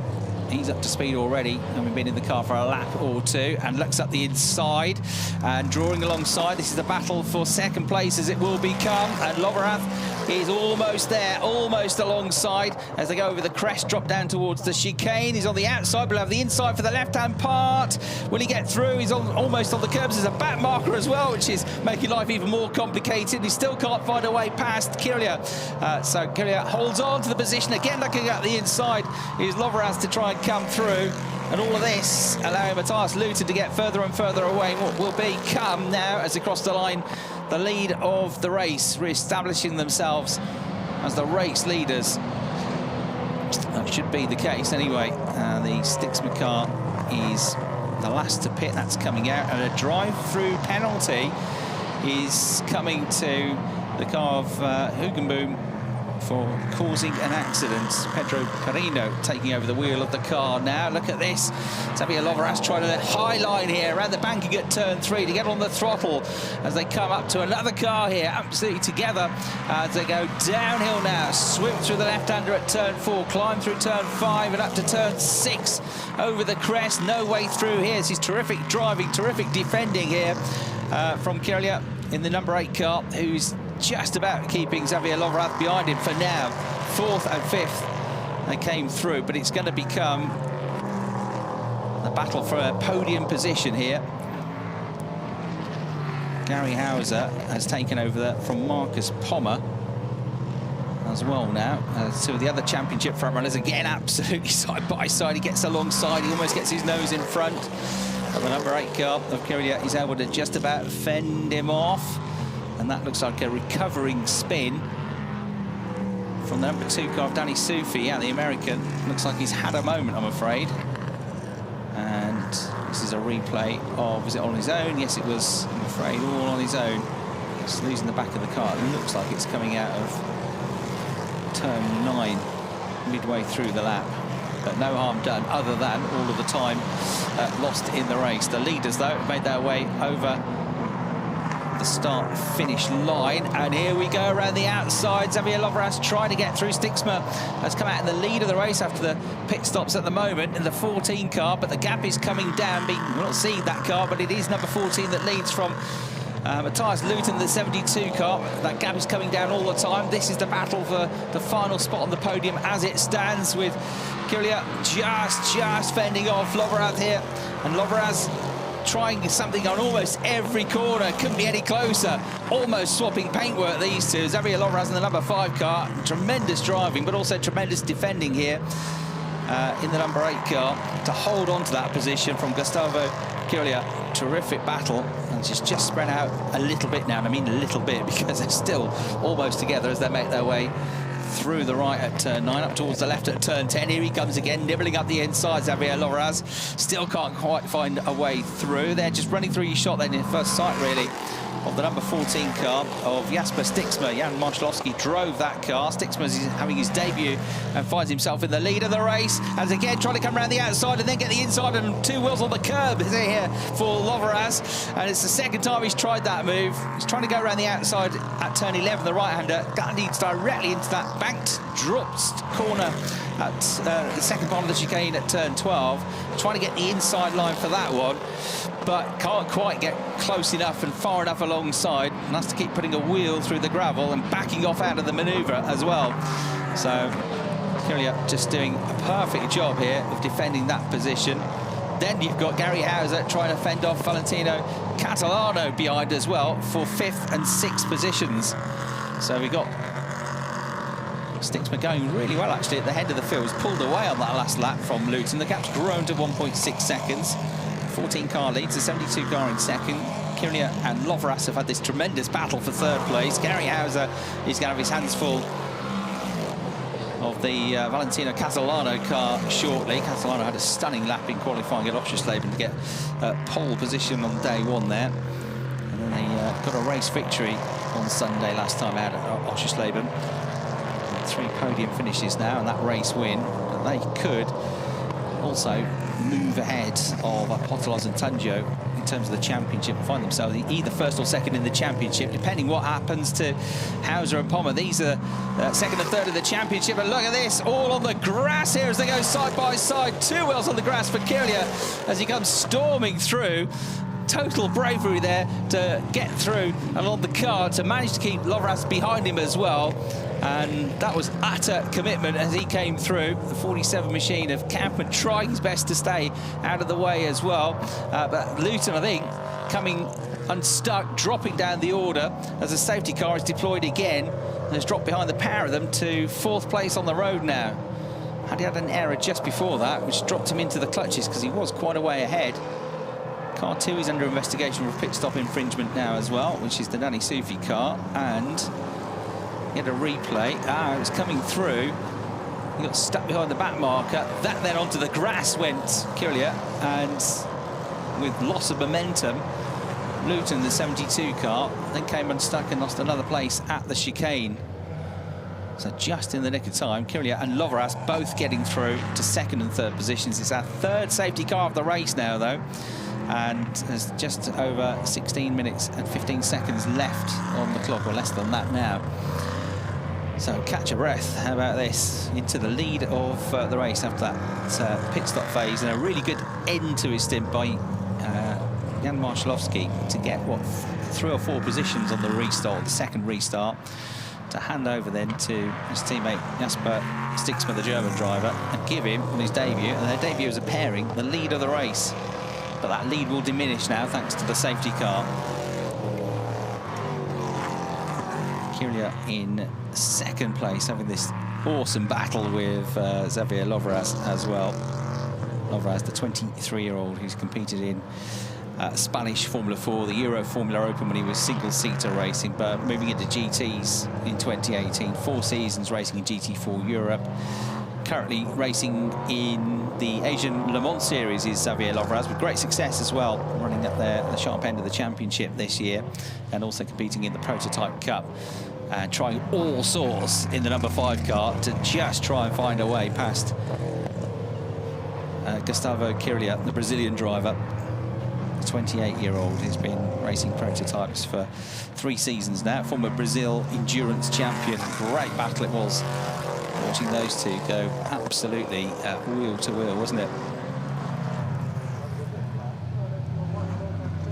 He's up to speed already, having been in the car for a lap or two, and looks up the inside and drawing alongside. This is the battle for second place as it will become, and Loverath is almost there, almost alongside as they go over the crest, drop down towards the chicane. He's on the outside, we'll have the inside for the left-hand part. Will he get through? He's almost on the curbs. There's a back marker as well, which is making life even more complicated. He still can't find a way past Kiriak. So Kiriak holds on to the position. Again, looking at the inside is Loverath to try and come through. And all of this allowing Matthias Luton to get further and further away. What will become now, as they cross the line, the lead of the race, re-establishing themselves as the race leaders. That should be the case anyway. The Stixman car is the last to pit. That's coming out, and a drive-through penalty is coming to the car of Hugenboom for causing an accident. Pedro Carino taking over the wheel of the car now. Look at this. Xavier Loverath trying to high line here around the banking at turn 3 to get on the throttle as they come up to another car here, absolutely together as they go downhill now. Swim through the left-hander at turn 4, climb through turn 5 and up to turn 6 over the crest. No way through here. This is terrific driving, terrific defending here from Kiriak in the number 8 car, who's just about keeping Xavier Loverath behind him for now. 4th and 5th they came through, but it's going to become the battle for a podium position here. Gary Hauser has taken over from Marcus Pommer as well now. Two of the other championship front runners again absolutely side by side. He gets alongside, he almost gets his nose in front. But the number 8 car of Kiriya is able to just about fend him off. And that looks like a recovering spin from the number 2 car of Danny Sufi. Yeah, the American. Looks like he's had a moment, I'm afraid. And this is a replay of, was it on his own? Yes, it was, I'm afraid, all on his own. He's losing the back of the car. It looks like it's coming out of turn 9, midway through the lap. But no harm done, other than all of the time lost in the race. The leaders, though, made their way over the start-finish line. And here we go around the outside. Xavier Lovras trying to get through. Stixma has come out in the lead of the race after the pit stops at the moment in the 14 car, but the gap is coming down. We'll not see that car, but it is number 14 that leads from Matthias Luton, the 72 car. That gap is coming down all the time. This is the battle for the final spot on the podium as it stands, with Kiriya just fending off Lovras here. And Lovras trying something on almost every corner. Couldn't be any closer. Almost swapping paintwork, these two. Xavier Lovras in the number 5 car. Tremendous driving, but also tremendous defending here in the number 8 car to hold on to that position from Gustavo Kiriya. Terrific battle, and just spread out a little bit now. And I mean a little bit, because they're still almost together as they make their way through the right at turn 9, up towards the left at turn 10. Here he comes again, nibbling up the inside. Xavier Lovras still can't quite find a way through. They're just running through your shot then in first sight, really, of the number 14 car of Jasper Stixma. Jan Marszalowski drove that car. Stixma is having his debut and finds himself in the lead of the race. And again, trying to come around the outside and then get the inside, and 2 wheels on the curb is here for Lovras. And it's the second time he's tried that move. He's trying to go around the outside at turn 11, the right-hander. That leads directly into that banked, dropped corner at the second part of the chicane at turn 12. Trying to get the inside line for that one, but can't quite get close enough and far enough alongside, and has to keep putting a wheel through the gravel and backing off out of the manoeuvre as well. So Kiriya just doing a perfect job here of defending that position. Then you've got Gary Hauser trying to fend off Valentino Catalano behind as well for 5th and 6th positions. So we got Stixma going really well, actually, at the head of the field. He's pulled away on that last lap from Luton. The gap's grown to 1.6 seconds. 14 car leads, the 72 car in second. Kiriya and Lovras have had this tremendous battle for 3rd place. Gary Hauser is going to have his hands full of the Valentino Catalano car shortly. Catalano had a stunning lap in qualifying at Oschersleben to get pole position on day 1 there. And then they got a race victory on Sunday last time out at Oschersleben. 3 podium finishes now and that race win. But they could also move ahead of Apostolos and Tanjo in terms of the championship and find themselves either 1st or 2nd in the championship, depending what happens to Hauser and Pommer. These are 2nd and 3rd in the championship, and look at this, all on the grass here as they go side by side. 2 wheels on the grass for Kiriya as he comes storming through. Total bravery there to get through along the car, to manage to keep Lovras behind him as well. And that was utter commitment as he came through. The 47 machine of Kampmann trying his best to stay out of the way as well. But Luton, I think, coming unstuck, dropping down the order as the safety car is deployed again, and has dropped behind the pair of them to 4th place on the road now. Had he had an error just before that, which dropped him into the clutches because he was quite a way ahead. Car 2 is under investigation for pit stop infringement now as well, which is the Danny Sufi car, and he had a replay. It was coming through. He got stuck behind the back marker. That then onto the grass went Kiriya, and with loss of momentum, Luton, the 72 car, then came unstuck and lost another place at the chicane. So just in the nick of time, Kiriya and Lovras both getting through to 2nd and 3rd positions. It's our 3rd safety car of the race now, though, and there's just over 16 minutes and 15 seconds left on the clock, or less than that now. So catch a breath. How about this? Into the lead of the race after that pit stop phase, and a really good end to his stint by Jan Marszalowski to get, what, 3 or 4 positions on the restart, the 2nd restart, to hand over then to his teammate Jasper Stixma, the German driver, and give him, on his debut, and their debut as a pairing, the lead of the race. But that lead will diminish now thanks to the safety car. Kiriya in 2nd place, having this awesome battle with Xavier Lovras as well. Lovraz, the 23-year-old who's competed in Spanish Formula 4, the Euro Formula Open when he was single-seater racing, but moving into GTs in 2018, 4 seasons racing in GT4 Europe. Currently racing in the Asian Le Mans Series is Xavier Lovraz, with great success as well, running up there at the sharp end of the championship this year, and also competing in the Prototype Cup, and trying all sorts in the number 5 car to just try and find a way past Gustavo Kiria, the Brazilian driver. The 28-year-old who's been racing prototypes for 3 seasons now, former Brazil endurance champion. Great battle it was, watching those two go absolutely wheel to wheel, wasn't it?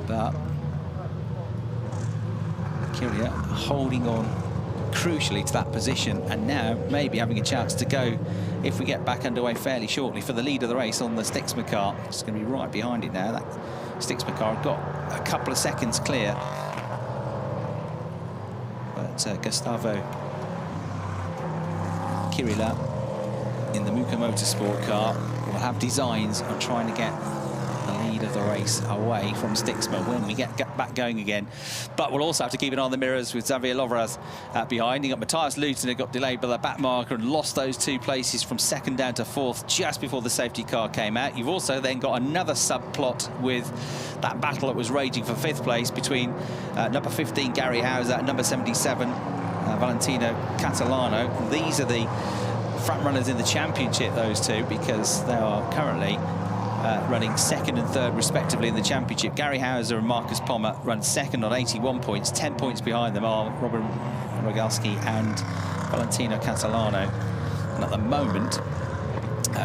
But Kiria holding on crucially to that position, and now maybe having a chance to go, if we get back underway fairly shortly, for the lead of the race on the Stixma car. It's going to be right behind it now. That Stixma car got a couple of seconds clear, but Gustavo Kiria in the MX Motorsport car will have designs on trying to get the lead of the race away from Stixma when we get back going again. But we'll also have to keep an eye on the mirrors with Xavier Lovraz behind. You got Matthias Luthen, who got delayed by the back marker and lost those 2 places from 2nd down to 4th just before the safety car came out. You've also then got another subplot with that battle that was raging for 5th place between number 15 Gary Hauser and number 77 Valentino Catalano. These are the front runners in the championship, those two, because they are currently running 2nd and 3rd respectively in the championship. Gary Hauser and Marcus Pommer run 2nd on 81 points. 10 points behind them are Robin Rogalski and Valentino Catalano. And at the moment,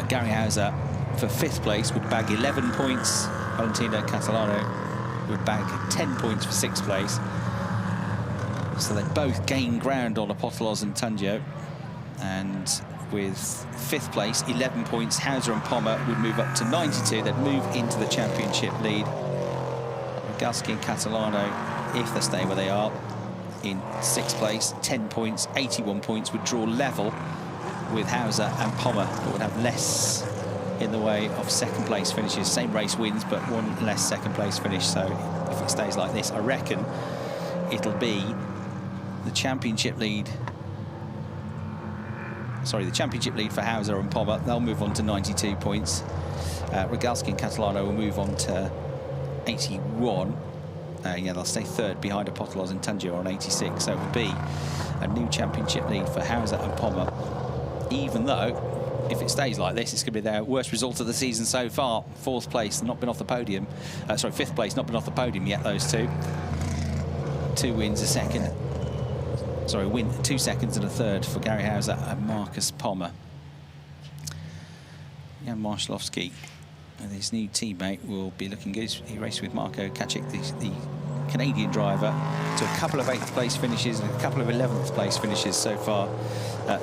Gary Hauser for 5th place would bag 11 points. Valentino Catalano would bag 10 points for 6th place. So they both gain ground on Apostolos and Tunjo. And with 5th place, 11 points, Hauser and Pommer would move up to 92. They'd move into the championship lead. Rogalski and Catalano, if they stay where they are, in 6th place, 10 points, 81 points, would draw level with Hauser and Pommer, but would have less in the way of 2nd place finishes. Same race wins, but 1 less 2nd place finish. So if it stays like this, I reckon it'll be the championship lead. Sorry, the championship lead for Hauser and Pommer. They'll move on to 92 points. Rogalski and Catalano will move on to 81. Yeah, they'll stay 3rd behind Apostolos and Tunjo on 86. So it will be a new championship lead for Hauser and Pommer. Even though, if it stays like this, it's going to be their worst result of the season so far. 4th place, not been off the podium. Sorry, 5th place, not been off the podium yet, those two. 2 wins, a 2nd. Sorry, win 2 seconds and a 3rd for Gary Hauser and Marcus Pommer. Jan Marszalowski and his new teammate will be looking good. He raced with Marko Kacic, the Canadian driver, to a couple of 8th place finishes and a couple of 11th place finishes so far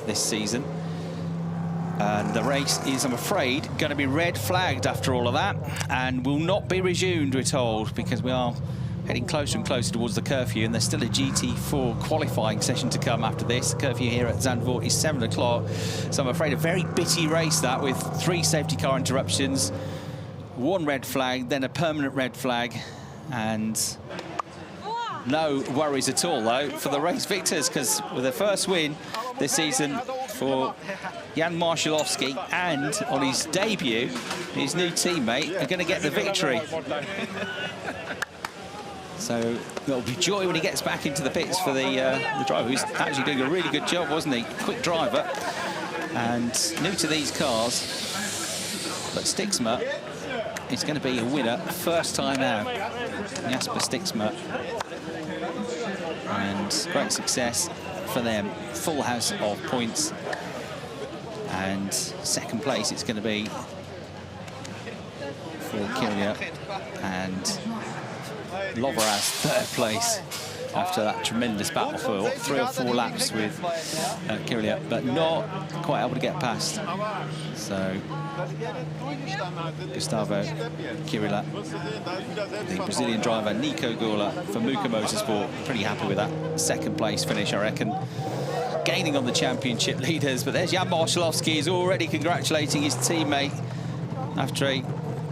this season. And the race is, I'm afraid, going to be red flagged after all of that, and will not be resumed, we're told, because we are heading closer and closer towards the curfew, and there's still a GT4 qualifying session to come after this. The curfew here at Zandvoort is 7 o'clock, so I'm afraid a very bitty race that, with 3 safety car interruptions, 1 red flag, then a permanent red flag, and no worries at all, though, for the race victors, because with their first win this season for Jan Marszalowski, and on his debut, his new teammate are going to get the victory. So there'll be joy when he gets back into the pits for the driver, who's actually doing a really good job, wasn't he? Quick driver, and new to these cars. But Stixma is going to be a winner first time out. Jasper Stixma, and great success for them. Full house of points, and 2nd place it's going to be for Kiria, and Lovraz 3rd place after that tremendous battle for what, 3 or 4 laps with Kiria, but not quite able to get past. So Gustavo Kiria, the Brazilian driver Nico Gola for MX Motorsport, pretty happy with that 2nd place finish, I reckon. Gaining on the championship leaders, but there's Jan Marszalowski. He's already congratulating his teammate after a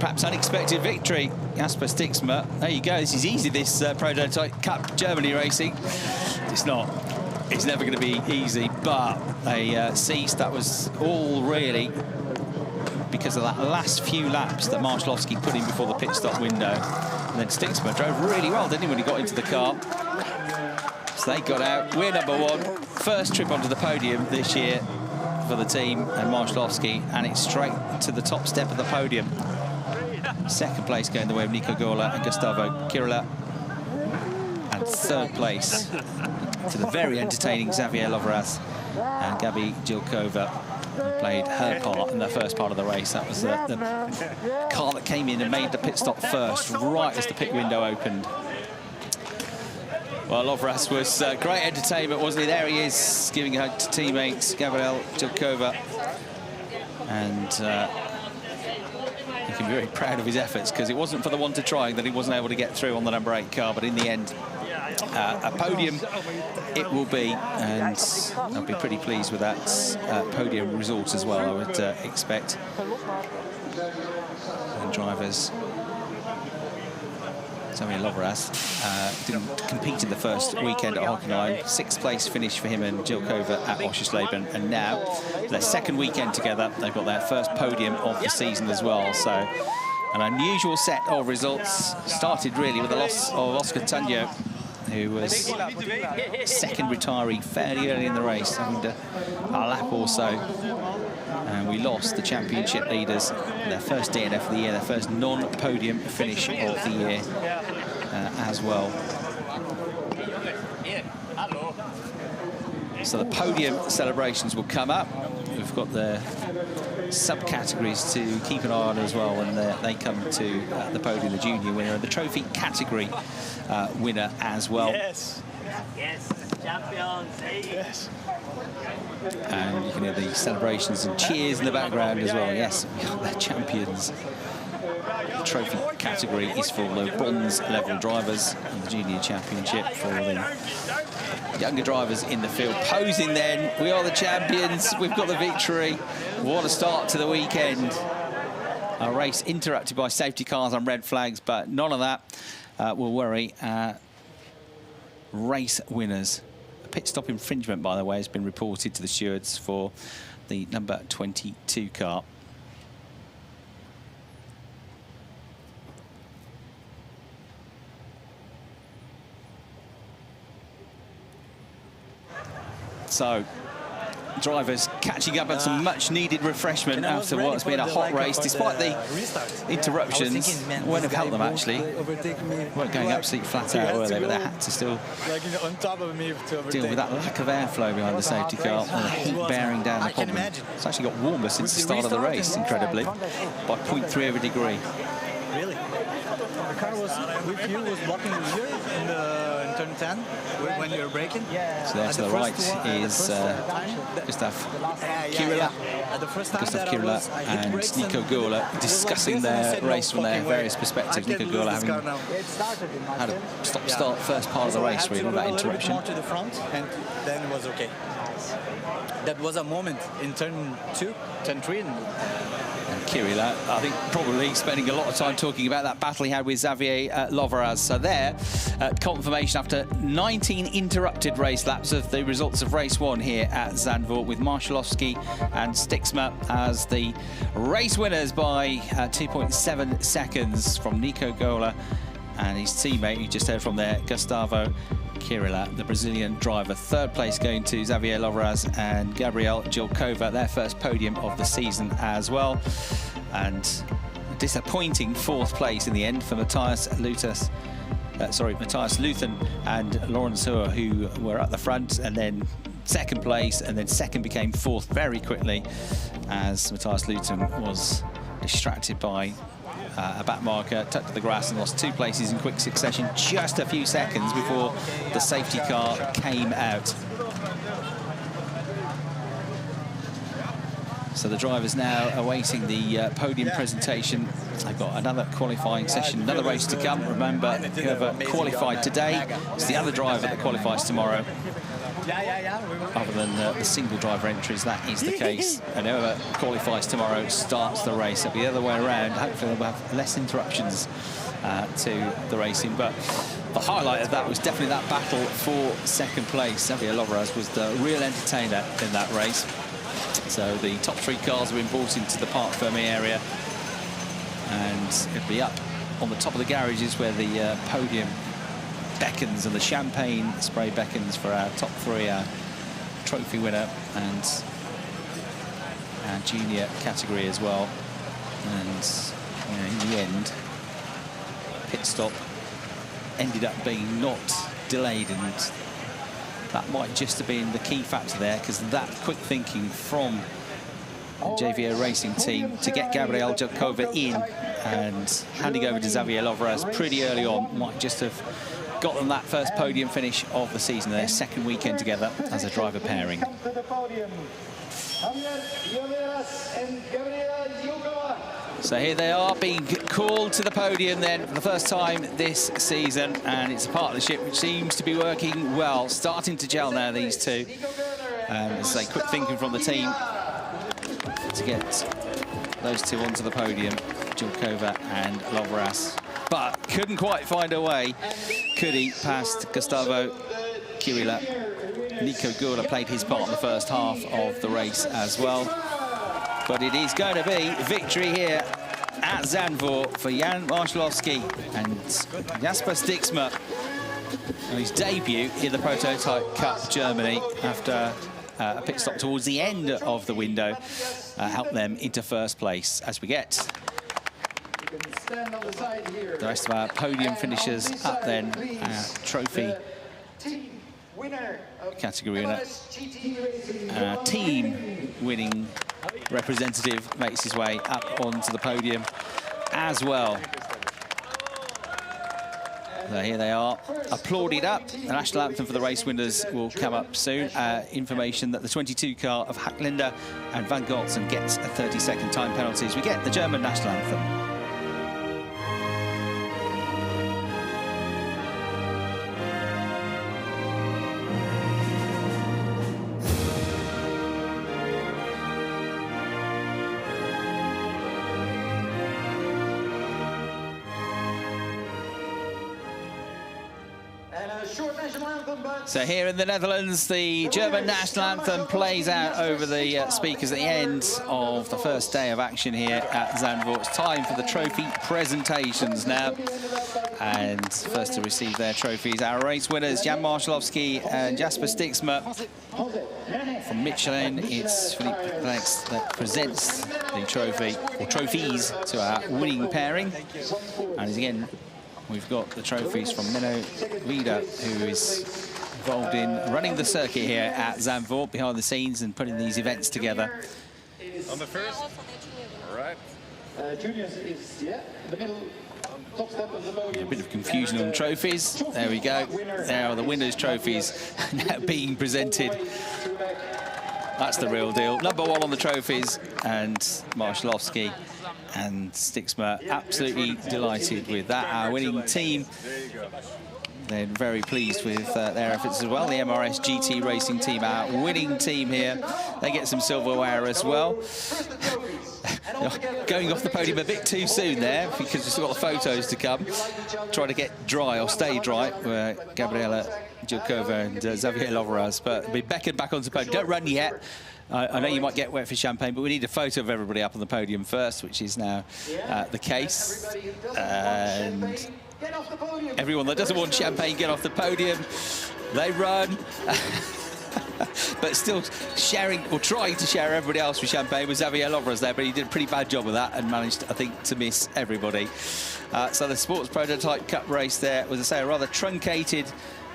perhaps unexpected victory. Jasper Stixma, there you go. This is easy, this Prototype Cup Germany racing. It's not. It's never going to be easy, but a cease that was all really because of that last few laps that Marszalowski put in before the pit stop window. And then Stixma drove really well, didn't he, when he got into the car? So they got out. We're number one. First trip onto the podium this year for the team and Marszalowski, and it's straight to the top step of the podium. Second place going the way of Nico Gola and Gustavo Kirila. And third place to the very entertaining Xavier Loveraz and Gabi Jilkova, who played her part in the first part of the race. That was the car that came in and made the pit stop first, right as the pit window opened. Well, Loveraz was great entertainment, wasn't he? There he is, giving a hug to teammates, Gabriel Jilkova. And he can be very proud of his efforts, because it wasn't for the want of trying that he wasn't able to get through on the number 8 car, but in the end, a podium it will be, and I'll be pretty pleased with that podium result as well, I would expect. And drivers, Xavier Loveraz didn't compete in the first weekend at Hockenheim. 6th place finish for him and Jilkova at Oschersleben, and now their second weekend together, they've got their first podium of the season as well. So an unusual set of results. Started really with the loss of Oscar Tanyo, who was second retiree fairly early in the race, having a lap or so. And we lost the championship leaders, their first DNF of the year, their first non-podium finish of the year as well. So the podium celebrations will come up. We've got the subcategories to keep an eye on as well, and they come to the podium, the junior winner and the trophy category winner as well. Yes. Yes, champions. Yes. And you can hear the celebrations and cheers in the background as well. Yes, they're champions. The trophy category is for the bronze level drivers, and the junior championship for the younger drivers in the field. Posing then, we are the champions, we've got the victory. What a start to the weekend. A race interrupted by safety cars and red flags, but none of that will worry race winners. A pit stop infringement, by the way, has been reported to the stewards for the number 22 car. So, drivers catching up on some much-needed refreshment after what's been a hot race, despite the interruptions. Wouldn't have helped them, actually. Weren't going absolutely flat out, were they? But they had to still deal with that lack of airflow behind the safety car and the heat bearing down the problem. It's actually got warmer since the start of the race, incredibly, by 0.3 of a degree. Really? The car was with you, was blocking here in turn 10 when you were braking. So there to the right is Gustav Kirila. And Nico Gola discussing their race from their various perspectives. Nico Gola having had a stop-start first part of the race, really, with that interruption. More to the front, and then it was okay. That was a moment in turn 2, turn 3. And Kirila, I think, probably spending a lot of time talking about that battle he had with Xavier Loveraz. So there, confirmation after 19 interrupted race laps of the results of race 1 here at Zandvoort, with Marszalowski and Stixma as the race winners by 2.7 seconds from Nico Gola and his teammate, you just heard from there, Gustavo Kirila, the Brazilian driver. Third place going to Xavier Loveraz and Gabriel Jilkova, their first podium of the season as well. And a disappointing 4th place in the end for Matthias Luthen and Lawrence Huhr, who were at the front, and then 2nd place, and then 2nd became 4th very quickly as Matthias Luthen was distracted by a back marker, tucked to the grass, and lost 2 places in quick succession, just a few seconds before the safety car came out. So the drivers now awaiting the podium presentation. They've got another qualifying session, another race to come. Remember, whoever qualified today is the other driver that qualifies tomorrow. Other than the single driver entries, that is the case. And whoever qualifies tomorrow starts the race. It'll be the other way around. Hopefully they'll have less interruptions to the racing. But the highlight of that was definitely that battle for second place. Xavier Lovras was the real entertainer in that race. So the top 3 cars have been brought into the Parc Fermé area, and it'll be up on the top of the garages where the podium beckons and the champagne spray beckons for our top 3, our trophy winner and our junior category as well. And you know, in the end, pit stop ended up being not delayed, and that might just have been the key factor there, because that quick thinking from the JVO Racing team to get Gabriel Jelkova in and handing over to Xavier Lovras pretty early on might just have got them that first podium finish of the season, their second weekend together as a driver pairing. So here they are being called to the podium then for the first time this season, and it's a partnership which seems to be working well, starting to gel now, these two. It's a quick thinking from the team to get those two onto the podium, Jelkova and Lovras. But couldn't quite find a way, could he, past Gustavo Kirila. Nico Gula played his part in the first half of the race as well. But it is going to be victory here at Zandvoort for Jan Marszalowski and Jasper Stixmer on his debut in the Prototype Cup Germany after a pit stop towards the end of the window helped them into first place. As we get the rest of our podium finishers up then, trophy category winner, team winning representative makes his way up onto the podium as well. So here they are, applauded up. The national anthem for the race winners will come up soon. Information that the 22 car of Hacklender and Van Goltzen gets a 30-second time penalty as we get the German national anthem. So here in the Netherlands, the German national anthem plays out over the speakers at the end of the first day of action here at Zandvoort. It's time for the trophy presentations now. And first to receive their trophies, our race winners, Jan Marszalowski and Jasper Stixmer. From Michelin, it's Philippe Plex that presents the trophy, or trophies, to our winning pairing. And again, we've got the trophies from Menno Vida, who is involved in running the circuit here at Zandvoort, behind the scenes and putting these events together. On the first. All right. Julius is, yeah, in the middle. Top step of the podium. A bit of confusion on trophies. There we go. There are the winners' trophies now being presented. That's the real deal. Number 1 on the trophies, and Marszalowski and Stixmer absolutely delighted with that. Our winning team, they're very pleased with their efforts as well. The MRS GT Racing team, our winning team here, they get some silverware as well. Going off the podium a bit too soon there, because we've still got the photos to come. Try to get dry, or stay dry, Gabriela Jelkova and Xavier Lovras, but be beckoned back onto the podium. Don't run yet. I know you might get wet for champagne, but we need a photo of everybody up on the podium first, which is now the case. And everyone that doesn't want champagne, get off the podium. They run. But still sharing, or trying to share everybody else with champagne, with Xavier Lovras there, but he did a pretty bad job of that and managed, I think, to miss everybody. So the Sports Prototype Cup race there was, I say, a rather truncated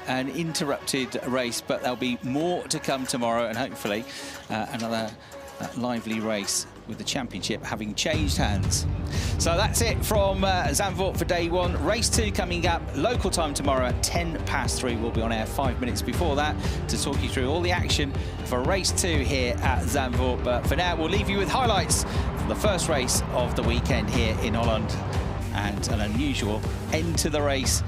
and interrupted race, but there'll be more to come tomorrow, and hopefully another lively race with the championship having changed hands. So that's it from Zandvoort for day 1. Race 2 coming up, local time tomorrow at 3:10. We'll be on air 5 minutes before that to talk you through all the action for race 2 here at Zandvoort. But for now, we'll leave you with highlights from the first race of the weekend here in Holland, and an unusual end to the race.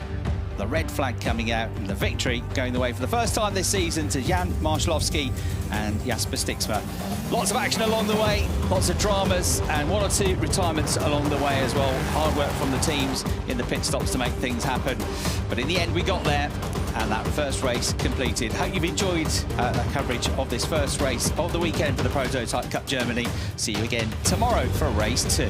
the red flag coming out and the victory going the way for the first time this season to Jan Marszalowski and Jasper Stiksma. Lots of action along the way, lots of dramas, and 1 or 2 retirements along the way as well. Hard work from the teams in the pit stops to make things happen. But in the end, we got there, and that first race completed. Hope you've enjoyed that coverage of this first race of the weekend for the Prototype Cup Germany. See you again tomorrow for race 2.